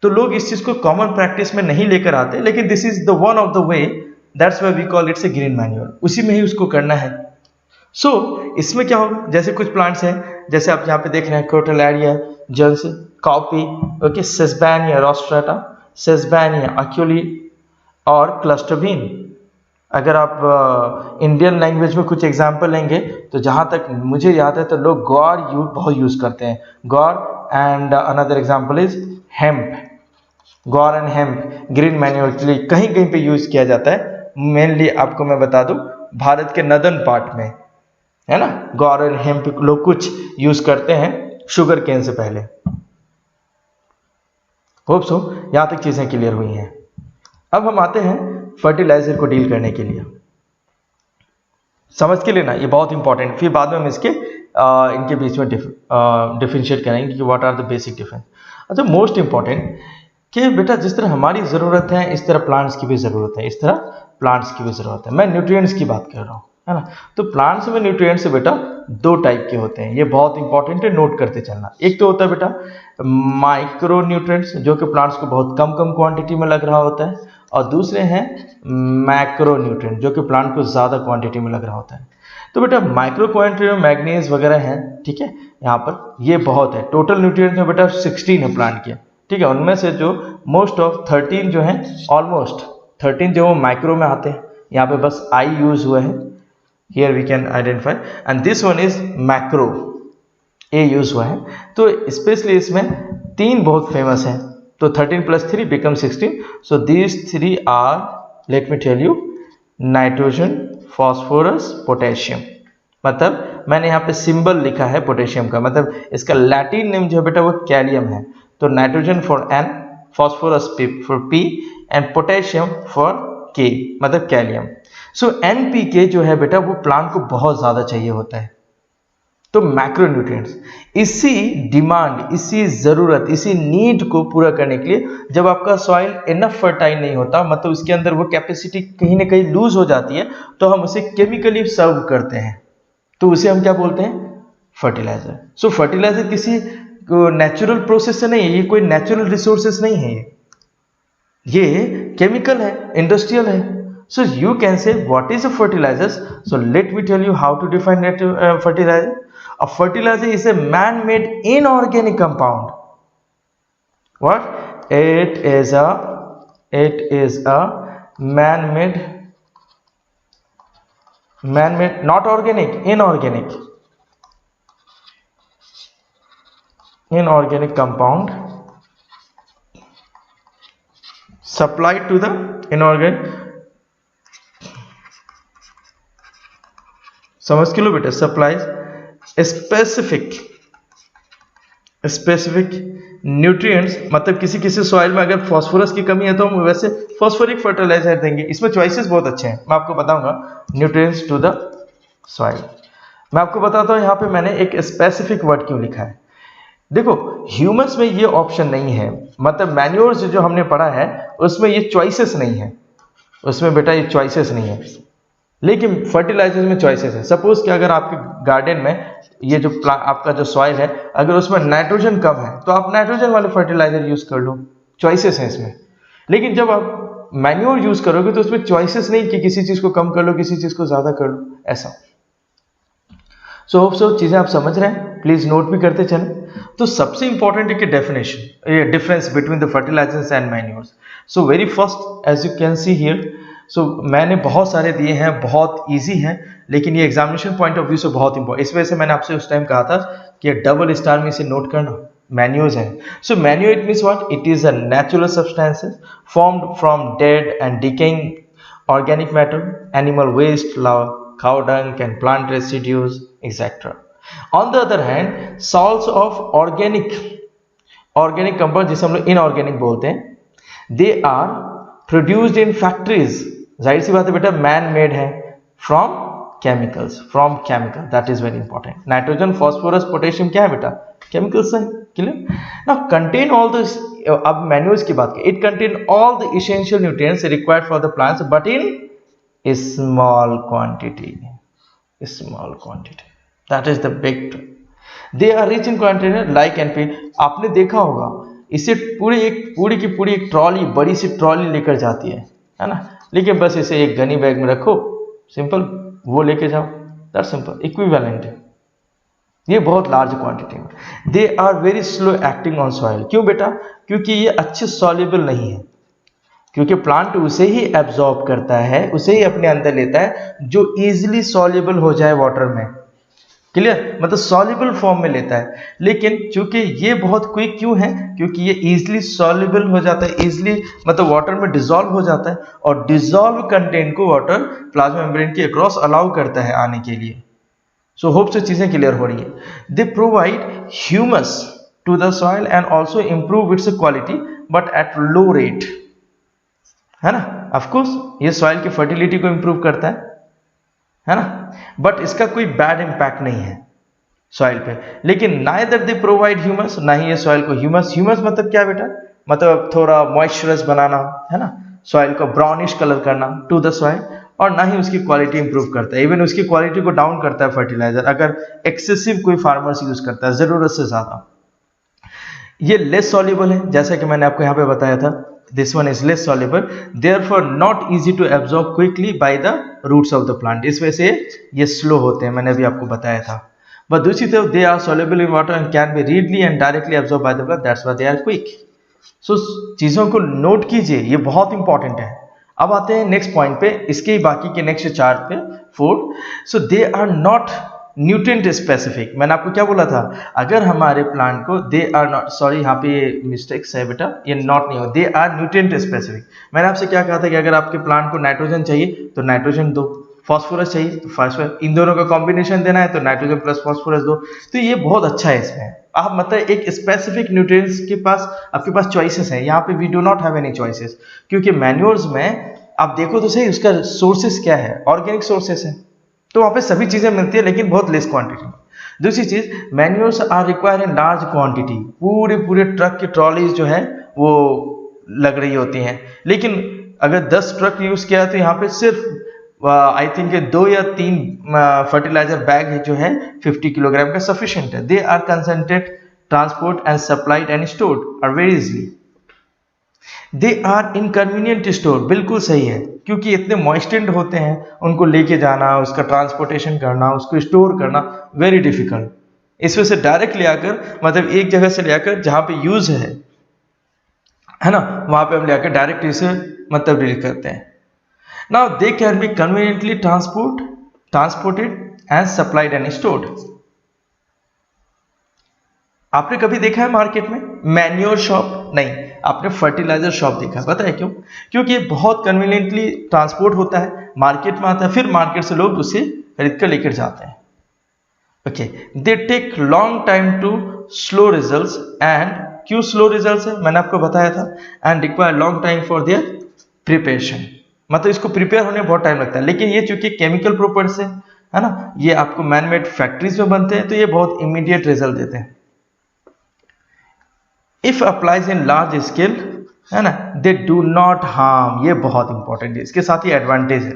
तो लोग इस चीज को कॉमन प्रैक्टिस में नहीं लेकर आते. लेकिन this is the one of the way, that's why we call it's a green manure. उसी में ही उसको करना है. सो इसमें क्या होगा, जैसे कुछ प्लांट्स हैं, जैसे आप यहाँ पे देख रहे हैं, क्रोटेलैरिया, जंस, कॉपी, ओके, सेस्बैनिया रोस्ट्रेटा, सेस्बैनिया एक्चुअली, और क्लस्टर बीन. अगर आप इंडियन लैंग्वेज में कुछ एग्जाम्पल लेंगे तो जहाँ तक मुझे याद है तो लोग गौर बहुत यूज़ करते हैं. Guar and another example is hemp. Guar and hemp green manure के लिए कहीं कहीं पे यूज़ किया जाता है. मेनली आपको मैं बता दूं, भारत के नदर्न पार्ट में है ना, गौर एंड हेम्प लोग कुछ यूज़ करते हैं शुगर केन से पहले. होप सो यहाँ तक चीज़ें क्लियर हुई हैं. अब हम आते हैं फर्टिलाइजर को डील करने के लिए. समझ के लेना, ये बहुत इंपॉर्टेंट. फिर बाद में हम इसके इनके बीच में डिफरेंशिएट करेंगे कि what are the basic difference. अच्छा, मोस्ट इंपॉर्टेंट कि बेटा जिस तरह हमारी ज़रूरत है इस तरह प्लांट्स की भी ज़रूरत है, इस तरह प्लांट्स की भी ज़रूरत है. मैं न्यूट्रिएंट्स की बात कर रहा हूँ है ना. तो प्लांट्स में न्यूट्रिएंट्स बेटा 2 टाइप के होते हैं. ये बहुत इंपॉर्टेंट है, नोट करते चलना. एक तो होता है बेटा माइक्रो न्यूट्रिएंट्स, जो कि प्लांट्स को बहुत कम क्वांटिटी में लग रहा होता है, और दूसरे हैं मैक्रो न्यूट्रिएंट जो कि प्लांट को ज़्यादा क्वांटिटी में लग रहा होता है। तो बेटा माइक्रो क्वांटिटी में मैग्नीज वगैरह हैं, ठीक है, यहाँ पर ये बहुत है। टोटल न्यूट्रिएंट्स में बेटा 16 है प्लांट के, ठीक है, उनमें से जो मोस्ट ऑफ 13 जो हैं, ऑलमोस्ट 13 जो माइक्रो में आते हैं, यहाँ पे बस आई यूज हुआ है, here we can identify, and this one is macro, a use हुआ है। तो स्पेशली इसमें 3 बहुत फेमस हैं, तो 13 + 3 become 16, so these 3 are, let me tell you, nitrogen, phosphorus, potassium. मतलब मैंने यहाँ पे सिंबल लिखा है पोटेशियम का, मतलब इसका लैटिन नेम जो है बेटा वो कैलियम है। तो nitrogen for N, phosphorus for P and potassium for K, मतलब कैलियम। सो NPK जो है बेटा वो प्लांट को बहुत ज़्यादा चाहिए होता है। तो मैक्रोन्यूट्रिएंट्स, इसी डिमांड, इसी ज़रूरत, इसी नीड को पूरा करने के लिए जब आपका सॉइल इनफ फर्टाइल नहीं होता, मतलब उसके अंदर वो कैपेसिटी कहीं ना कहीं लूज हो जाती है, तो हम उसे केमिकली सर्व करते हैं, तो उसे हम क्या बोलते हैं, फर्टिलाइजर। सो फर्टिलाइजर किसी नेचुरल प्रोसेस से नहीं है, ये कोई नेचुरल रिसोर्सेस नहीं है, ये केमिकल है, इंडस्ट्रियल है। So you can say what is a fertilizers. So let me tell you how to define fertilizer. A fertilizer is a man-made inorganic compound. What? It is a man-made, not organic, inorganic compound supplied to the inorganic. समझ के लो बेटा, supplies specific nutrients, मतलब किसी soil में अगर phosphorus की कमी है तो हम वैसे फास्फोरिक फर्टिलाइजर देंगे। इसमें चॉइसेस बहुत अच्छे हैं, मैं आपको बताऊंगा। न्यूट्रिएंट्स टू द सॉइल, मैं आपको बताता हूँ यहाँ पे मैंने एक स्पेसिफिक वर्ड क्यों लिखा है। देखो ह्यूमस में ये ऑप्शन नहीं है, मतलब मैन्योर्स जो हमने पढ़ा है उसमें ये चॉइसेस नहीं है, उसमें बेटा ये चॉइसेस नहीं है, लेकिन फर्टिलाइजर में चॉइसेस है। सपोज कि अगर आपके गार्डन में ये जो आपका जो सॉइल है अगर उसमें नाइट्रोजन कम है तो आप नाइट्रोजन वाले फर्टिलाइजर यूज कर लो, चॉइसेस हैं इसमें। लेकिन जब आप मैन्योर यूज करोगे तो उसमें चॉइसेस नहीं कि किसी चीज को कम कर लो, किसी चीज को ज्यादा कर लो, ऐसा। सो होप सो चीजें आप समझ रहे हैं, प्लीज नोट भी करते चलें। तो सबसे इंपॉर्टेंट है कि डेफिनेशन, ये difference between the fertilisers and manures. So very first as you can see here, so मैंने बहुत सारे दिए हैं, बहुत इजी हैं, लेकिन ये एग्जामिनेशन पॉइंट ऑफ व्यू से बहुत इंपॉर्टेंट, इस वजह से मैंने आपसे उस टाइम कहा था कि डबल स्टार में इसे नोट करना, मैन्योर्स है। So manure it means what, it is a natural substances formed from dead and decaying organic matter, animal waste, cow dung and plant residues, etc. On the other hand, salts of organic compound जिसे हम लोग inorganic बोलते हैं, they are produced in factories, जाहिर सी बात है बेटा man made है, from chemicals, that is very important. Nitrogen, phosphorus, potassium क्या है बेटा, केमिकल्स है, clear. Now contain all the, अब मैन्योर्स की बात करें, it contain all the essential nutrients required for the plants but in small quantity, that is the big trick. They are rich in quantity like NP. आपने देखा होगा इसे पूरी की पूरी एक ट्रॉली, बड़ी सी ट्रॉली लेकर जाती है ना, लेकिन बस इसे एक गनी बैग में रखो, सिंपल, वो लेके जाओ, दैट सिंपल इक्विवेलेंट है। ये बहुत लार्ज क्वांटिटी में। They are very slow acting on soil, क्यों बेटा, क्योंकि ये अच्छे सॉल्युबल नहीं है, क्योंकि प्लांट उसे ही एब्जॉर्ब करता है, उसे ही अपने अंदर लेता है जो इजीली सॉल्युबल हो जाए वाटर में, क्लियर, मतलब सॉल्युबल फॉर्म में लेता है। लेकिन चूंकि ये बहुत क्विक क्यों है, क्योंकि ये इजीली सॉल्युबल हो जाता है, इजीली मतलब वाटर में डिसॉल्व हो जाता है, और डिसॉल्व कंटेंट को वाटर प्लाज्मा मेम्ब्रेन के अक्रॉस अलाउ करता है आने के लिए। सो होप से चीजें क्लियर हो रही है। They provide humus to the soil and also improve its quality but at low rate, है ना, ऑफ कोर्स ये सॉइल की फर्टिलिटी को इंप्रूव करता है ना, बट इसका कोई बैड इंपैक्ट नहीं है सॉइल पे। लेकिन नाइदर दे प्रोवाइड ह्यूमस, ना ही ये सॉइल को ह्यूमस मतलब क्या बेटा, मतलब थोड़ा मॉइस्चरस बनाना, है ना, सॉइल को ब्राउनिश कलर करना टू द सॉइल, और ना ही उसकी क्वालिटी इंप्रूव करता है, इवन उसकी क्वालिटी को डाउन करता है फर्टिलाइजर अगर एक्सेसिव कोई फार्मर्स यूज करता है, जरूरत से ज्यादा। ये लेस सॉल्युबल है, जैसा कि मैंने आपको यहाँ पे बताया था, this one is less soluble, therefore not easy to absorb quickly by the roots of the plant. इस वजह से ये slow होते हैं, मैंने अभी आपको बताया था. But दूसरी तरफ they are soluble in water and can be readily and directly absorbed by the plant. That's why they are quick. So चीज़ों को नोट कीजिए, ये बहुत इंपॉर्टेंट है. अब आते हैं नेक्स्ट पॉइंट पे, इसके बाकी के नेक्स्ट चार्ट पे 4. So they are not nutrient specific. मैंने आपको क्या बोला था, अगर हमारे प्लांट को दे आर नॉट, सॉरी यहाँ पे मिस्टेक्स है बेटा, ये नॉट नहीं हो, दे आर न्यूट्रिएंट स्पेसिफिक. मैंने आपसे क्या कहा था कि अगर आपके प्लांट को नाइट्रोजन चाहिए तो नाइट्रोजन दो, फॉस्फोरस चाहिए तो फॉस्फोरस, इन दोनों का कॉम्बिनेशन देना है तो नाइट्रोजन प्लस फॉस्फोरस दो. तो ये बहुत अच्छा है. इसमें आप मतलब एक स्पेसिफिक न्यूट्रिएंट्स के पास आपके पास चॉइसेस हैं. यहाँ पे we do not have any choices, क्योंकि मैन्योर्स में आप देखो तो सही उसका सोर्सेस क्या है, ऑर्गेनिक सोर्सेस है, तो वहाँ पे सभी चीज़ें मिलती है लेकिन बहुत लेस क्वांटिटी में. दूसरी चीज़, manures are require in large quantity. पूरे ट्रक की ट्रॉलीज जो है वो लग रही होती हैं, लेकिन अगर 10 ट्रक यूज़ किया तो यहाँ पे सिर्फ आई थिंक 2 या 3 फर्टिलाइजर बैग जो है 50 किलोग्राम का सफिशिएंट है. They are concentrate, transport and supplied and stored are very easily. They are inconvenient store. बिल्कुल सही है, क्योंकि इतने मॉइस्टेंड होते हैं, उनको लेके जाना, उसका ट्रांसपोर्टेशन करना, उसको स्टोर करना वेरी डिफिकल्ट. इस वजह से डायरेक्ट ले आकर, मतलब एक जगह से ले आकर जहाँ पे यूज है ना, वहाँ पे हम ले आकर डायरेक्ट इसे मतलब डील करते हैं. Now they can be conveniently transported and supplied and stored. आपने कभी देखा है मार्केट में मैन्योर शॉप? नहीं, आपने फर्टिलाइजर शॉप देखा. पता है क्यों? क्योंकि ये बहुत कन्वीनियंटली ट्रांसपोर्ट होता है, मार्केट में आता है, फिर मार्केट से लोग उसे खरीद कर लेकर जाते हैं. Okay, they take long time to slow results. And क्यों स्लो रिजल्ट्स है मैंने आपको बताया था. And require long time for their preparation. मतलब इसको प्रिपेयर होने में बहुत टाइम लगता है, लेकिन ये चूंकि केमिकल प्रॉपर्टीज है ना, ये आपको मैन मेड फैक्ट्रीज में बनते हैं, तो ये बहुत इमीडिएट रिजल्ट देते हैं. If applies in large scale, है ना, दे डू नॉट हार्म. ये बहुत इंपॉर्टेंट है, इसके साथ ही एडवांटेज है.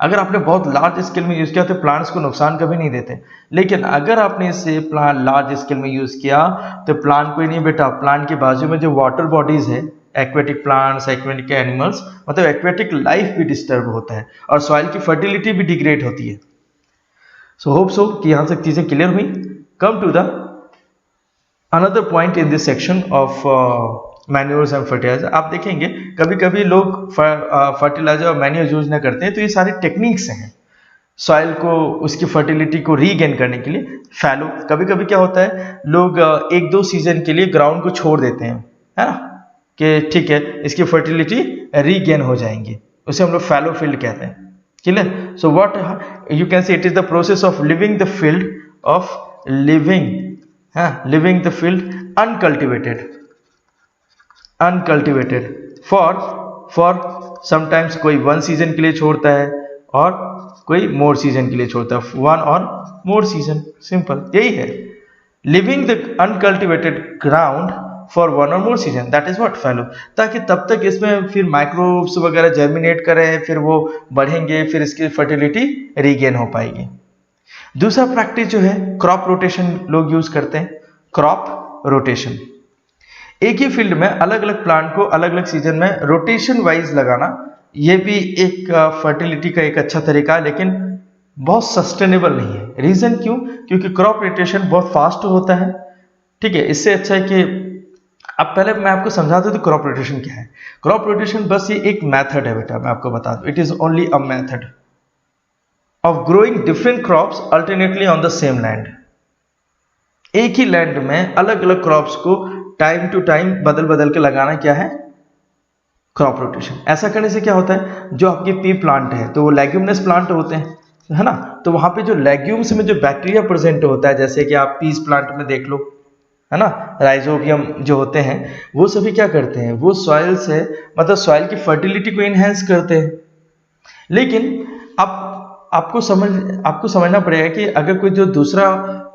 अगर आपने बहुत लार्ज स्केल में यूज किया तो प्लांट्स को नुकसान कभी नहीं देते, लेकिन अगर आपने इसे प्लांट लार्ज स्केल में यूज किया तो प्लांट कोई नहीं बेटा, प्लांट के बाजू में जो वाटर बॉडीज है, एक्वेटिक प्लांट्स, एक्वेटिक एनिमल्स, मतलब एक्वेटिक लाइफ भी डिस्टर्ब होता है और सॉइल की फर्टिलिटी भी डिग्रेड होती है. सो होप सो कि यहाँ तक चीजें क्लियर हुई. Come to the another point in this section of manures and fertilizer. आप देखेंगे कभी कभी लोग फर्टिलाइजर और मैन्योर यूज ना करते हैं, तो ये सारे टेक्निक्स हैं सॉइल को, उसकी फर्टिलिटी को रीगेन करने के लिए. फैलो, कभी कभी क्या होता है, लोग 1-2 सीजन के लिए ग्राउंड को छोड़ देते हैं, है ना, कि ठीक है इसकी फर्टिलिटी रीगेन हो जाएंगी, उसे हम लोग फैलो फील्ड कहते हैं. Clear? So what you can say, it is the process of living the field of living the field uncultivated for sometimes कोई 1 सीजन के लिए छोड़ता है और कोई मोर सीजन के लिए छोड़ता है, 1 और मोर सीजन. सिंपल यही है, living the uncultivated ground for 1 और more season, that is what fallow. ताकि तब तक इसमें फिर माइक्रोब्स वगैरह जर्मिनेट करें, फिर वो बढ़ेंगे, फिर इसकी फर्टिलिटी रीगेन हो पाएगी. दूसरा प्रैक्टिस जो है क्रॉप रोटेशन लोग यूज करते हैं. क्रॉप रोटेशन, एक ही फील्ड में अलग अलग प्लांट को अलग अलग सीजन में रोटेशन वाइज लगाना, ये भी एक फर्टिलिटी का एक अच्छा तरीका है, लेकिन बहुत सस्टेनेबल नहीं है. रीजन क्यों? क्योंकि क्रॉप रोटेशन बहुत फास्ट होता है. ठीक है, इससे अच्छा है कि अब पहले मैं आपको समझा दूं तो क्रॉप रोटेशन क्या है. क्रॉप रोटेशन बस ये एक मेथड है बेटा, मैं आपको बता दूं, it is only a method of growing different crops alternately on the same land. एक ही लैंड में अलग अलग क्रॉप्स को टाइम टू टाइम बदल बदल के लगाना क्या है? Crop rotation. ऐसा करने से क्या होता है, जो आपके पी प्लांट है तो वो लेग्यूमिनस प्लांट होते हैं, है ना, तो वहां पे जो लेग्यूम्स में जो बैक्टीरिया प्रेजेंट होता है, जैसे कि आप पीस प्लांट में देख लो, है ना, राइजोबियम जो होते हैं, वो सभी क्या करते हैं, वो सॉइल से मतलब सॉइल की फर्टिलिटी को इनहेंस करते हैं. लेकिन अब आपको समझना पड़ेगा कि अगर कोई जो दूसरा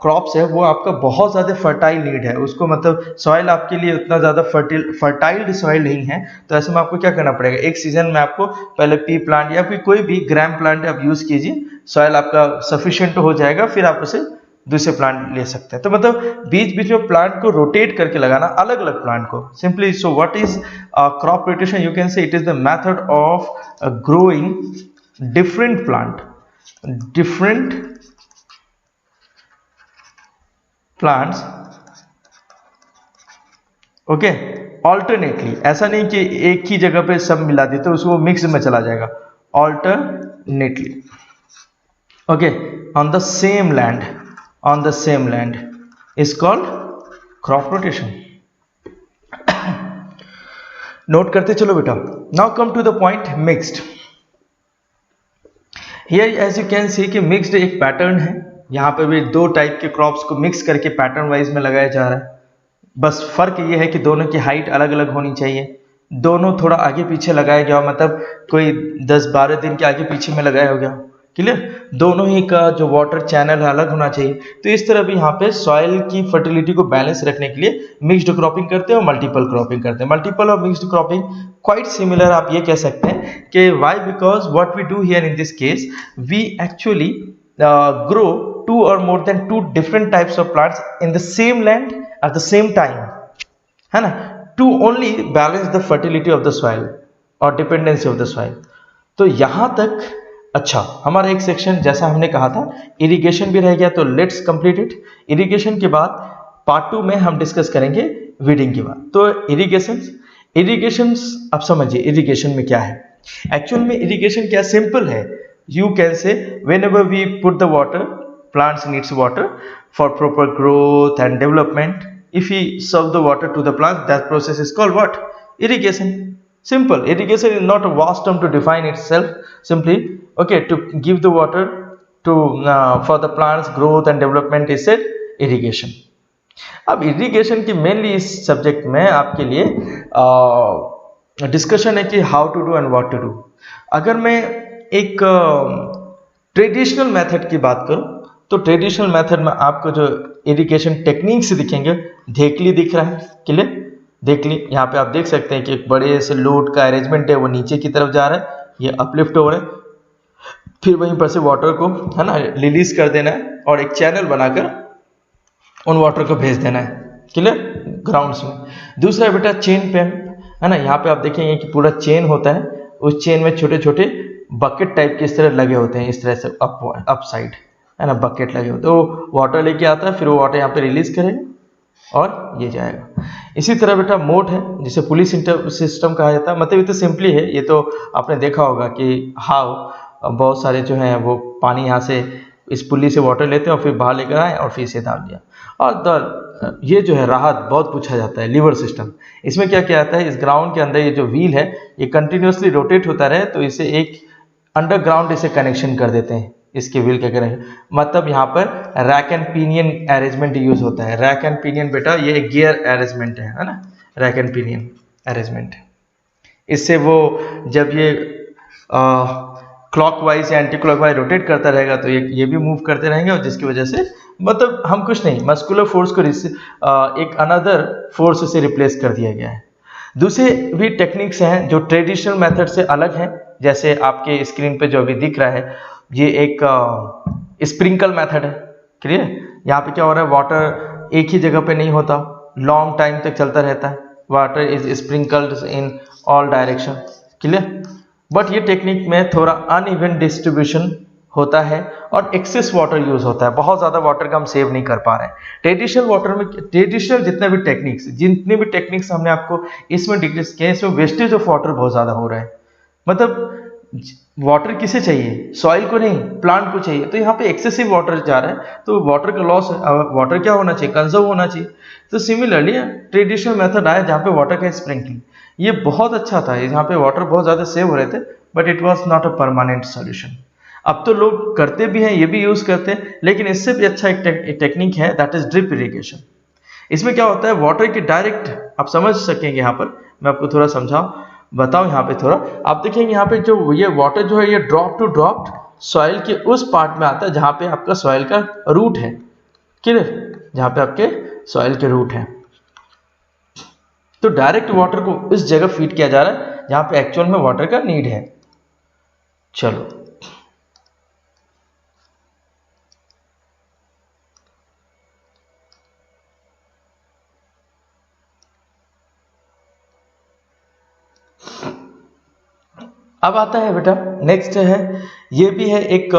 क्रॉप्स है वो आपका बहुत ज़्यादा फर्टाइल नीड है, उसको मतलब सॉइल आपके लिए उतना ज़्यादा फर्टाइल सॉइल नहीं है, तो ऐसे में आपको क्या करना पड़ेगा, एक सीजन में आपको पहले पी प्लांट या फिर कोई भी ग्राम प्लांट आप यूज़ कीजिए, सॉइल आपका सफिशिएंट हो जाएगा, फिर आप उसे दूसरे प्लांट ले सकते हैं। तो मतलब बीच बीच में प्लांट को रोटेट करके लगाना, अलग अलग प्लांट को simply. So what is crop rotation? You can say it is the method of growing different plant, different plants, okay, alternately. ऐसा नहीं कि एक ही जगह पे सब मिला दी तो उसको मिक्स में चला जाएगा, alternately, okay, on the same land, on the same land is called crop rotation. Note करते चलो बेटा। Now come to the point mixed. Here as you can see कि मिक्स्ड एक पैटर्न है, यहाँ पे भी दो टाइप के क्रॉप्स को मिक्स करके पैटर्न वाइज में लगाया जा रहा है। बस फर्क ये है कि दोनों की हाइट अलग अलग होनी चाहिए, दोनों थोड़ा आगे पीछे लगाया गया, मतलब कोई 10-12 दिन के आगे पीछे में लगाया हो गया, क्लियर। दोनों ही का जो वाटर चैनल है अलग होना चाहिए। तो इस तरह भी यहाँ पे सॉइल की फर्टिलिटी को बैलेंस रखने के लिए मिक्स्ड क्रॉपिंग करते हैं और मल्टीपल क्रॉपिंग करते हैं। मल्टीपल और मिक्स्ड क्रॉपिंग क्वाइट सिमिलर, आप ये कह सकते हैं कि why, because what we do here in this case, we actually grow 2 or more than 2 different types of plants in the same land at the same time, है ना, to only balance the fertility of the soil or dependency of the soil। तो यहां तक अच्छा। हमारा एक section जैसा हमने कहा था इरिगेशन भी रह गया, तो लेट्स कंप्लीट इट। इरिगेशन के बाद पार्ट 2 में हम डिस्कस करेंगे वीडिंग के बाद। तो इरिगेशन आप समझिए इरिगेशन में क्या है। एक्चुअल में इरिगेशन क्या सिंपल है। You can say whenever we put the water, plants needs water for proper growth and development. If we serve the water to the plants, that process is called what? Irrigation. Simple. Irrigation is not a vast term to define itself. Simply, okay, to give the water to for the plants growth and development is said irrigation. अब irrigation की mainly इस subject में आपके लिए discussion है कि how to do and what to do. अगर मैं एक ट्रेडिशनल मेथड की बात करूं तो ट्रेडिशनल मेथड में आपको जो इरिगेशन टेक्निक्स दिखेंगे, धेकली दिख रहा है, क्लियर, धेकली। यहाँ पे आप देख सकते हैं कि एक बड़े से लोड का अरेंजमेंट है, वो नीचे की तरफ जा रहा है, ये अपलिफ्ट हो रहा है, फिर वहीं पर से वाटर को, है ना, रिलीज कर देना है और एक चैनल बनाकर उन वाटर को भेज देना है, क्लियर, ग्राउंड्स में। दूसरा बेटा चेन पेन, है ना, यहाँ पे आप देखेंगे कि पूरा चेन होता है, उस चेन में छोटे छोटे बकेट टाइप के इस तरह लगे होते हैं, इस तरह से अप साइड, है ना, बकेट लगे होते हैं। तो वाटर लेके आता है, फिर वो वाटर यहाँ पे रिलीज करेगा और ये जाएगा। इसी तरह बेटा मोट है, जिसे पुलिस सिस्टम कहा जाता है। मतलब ये तो सिंपली है, ये तो आपने देखा होगा कि हाउ बहुत सारे जो हैं वो पानी यहाँ से इस पुली से वाटर लेते हैं और फिर बाहर लेकर आए और फिर इसे डाल दिया। और ये जो है राहत बहुत पूछा जाता है, लीवर सिस्टम। इसमें क्या किया जाता है, इस ग्राउंड के अंदर ये जो व्हील है ये कंटिन्यूसली रोटेट होता रहे, तो इसे एक अंडरग्राउंड इसे कनेक्शन कर देते हैं, इसके व्हील के कनेक्शन। मतलब यहाँ पर rack and pinion arrangement use होता है। रैक एंड पिनियन बेटा ये गियर अरेंजमेंट है ना, रैक एंड पिनियन अरेंजमेंट। इससे वो जब ये क्लॉकवाइज या एंटी क्लॉकवाइज रोटेट करता रहेगा तो ये भी मूव करते रहेंगे, और जिसकी वजह से मतलब हम कुछ नहीं, मस्कुलर फोर्स को एक अनदर फोर्स से रिप्लेस कर दिया गया है। दूसरे भी टेक्निक्स हैं जो ट्रेडिशनल मेथड से अलग हैं, जैसे आपके स्क्रीन पे जो अभी दिख रहा है, ये एक स्प्रिंकल मेथड है, क्लियर। यहाँ पे क्या हो रहा है, वाटर एक ही जगह पे नहीं होता, लॉन्ग टाइम तक चलता रहता है, water is sprinkled in all direction, clear. But ये टेक्निक में थोड़ा अनइवन डिस्ट्रीब्यूशन होता है और एक्सेस वाटर यूज होता है, बहुत ज़्यादा वाटर का हम सेव नहीं कर पा रहे हैं। ट्रेडिशनल वाटर में, ट्रेडिशनल जितने भी टेक्निक्स हमने आपको इसमें डिस्कस किए, इसमें वेस्टेज ऑफ वाटर बहुत ज़्यादा हो रहा है। मतलब वाटर किसे चाहिए, सॉइल को नहीं, प्लांट को चाहिए। तो यहाँ पे एक्सेसिव वाटर जा रहा है, तो वाटर का लॉस है। वाटर क्या होना चाहिए, कंजर्व होना चाहिए। तो सिमिलरली ट्रेडिशनल मेथड आया जहाँ पे वाटर का स्प्रिंकलिंग, ये बहुत अच्छा था, यहाँ पे वाटर बहुत ज़्यादा सेव हो रहे थे, but it was not a permanent solution. अब तो लोग करते भी हैं, ये भी यूज करते हैं, लेकिन इससे भी अच्छा एक टेक्निक है, दैट इज ड्रिप इरिगेशन। इसमें क्या होता है, वाटर की डायरेक्ट, आप समझ सकेंगे, यहाँ पर मैं आपको थोड़ा बताऊं। यहाँ पे थोड़ा आप देखेंगे, यहाँ पे जो ये वाटर जो है ये ड्रॉप टू ड्रॉप सॉइल के उस पार्ट में आता है जहाँ पे आपका सॉइल का रूट है, क्लियर, जहाँ पे आपके सॉइल के रूट है। तो डायरेक्ट वाटर को इस जगह फीड किया जा रहा है जहाँ पे एक्चुअल में वाटर का नीड है। चलो अब आता है बेटा नेक्स्ट है, ये भी है एक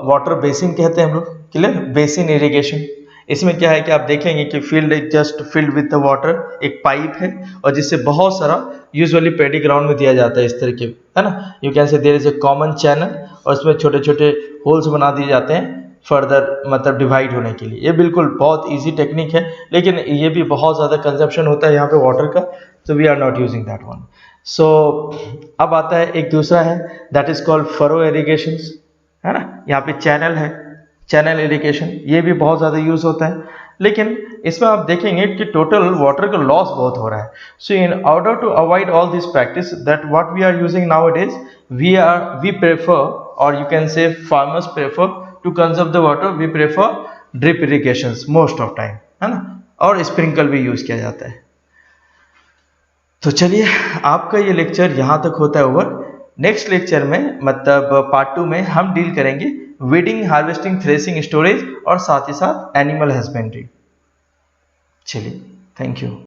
वाटर बेसिन कहते हैं हम लोग, क्लियर, बेसिन इरिगेशन। इसमें क्या है कि आप देखेंगे कि field just filled with the water, एक पाइप है और जिससे बहुत सारा यूजुअली पेडी ग्राउंड में दिया जाता है इस तरीके, है ना, you can say there is a common channel और इसमें छोटे छोटे होल्स बना दिए जाते हैं फर्दर मतलब डिवाइड होने के लिए। ये बिल्कुल बहुत इजी टेक्निक है, लेकिन ये भी बहुत ज़्यादा कंजप्शन होता है यहाँ पे वाटर का, तो we are not using that one. So अब आता है एक दूसरा है, that is called furrow irrigation, है ना, यहाँ पे चैनल है, चैनल इरिगेशन, ये भी बहुत ज़्यादा यूज होता है, लेकिन इसमें आप देखेंगे कि टोटल वाटर का लॉस बहुत हो रहा है। So in order to avoid all this practice that what we are using now it is, we prefer और you can say farmers prefer to conserve the water, we prefer drip irrigation most of time, है ना, और sprinkle भी use किया जाता है। तो चलिए आपका ये लेक्चर यहाँ तक होता है ओवर। नेक्स्ट लेक्चर में मतलब पार्ट 2 में हम डील करेंगे वीडिंग, हार्वेस्टिंग, थ्रेसिंग, स्टोरेज और साथ ही साथ एनिमल हस्बेंड्री। चलिए, थैंक यू।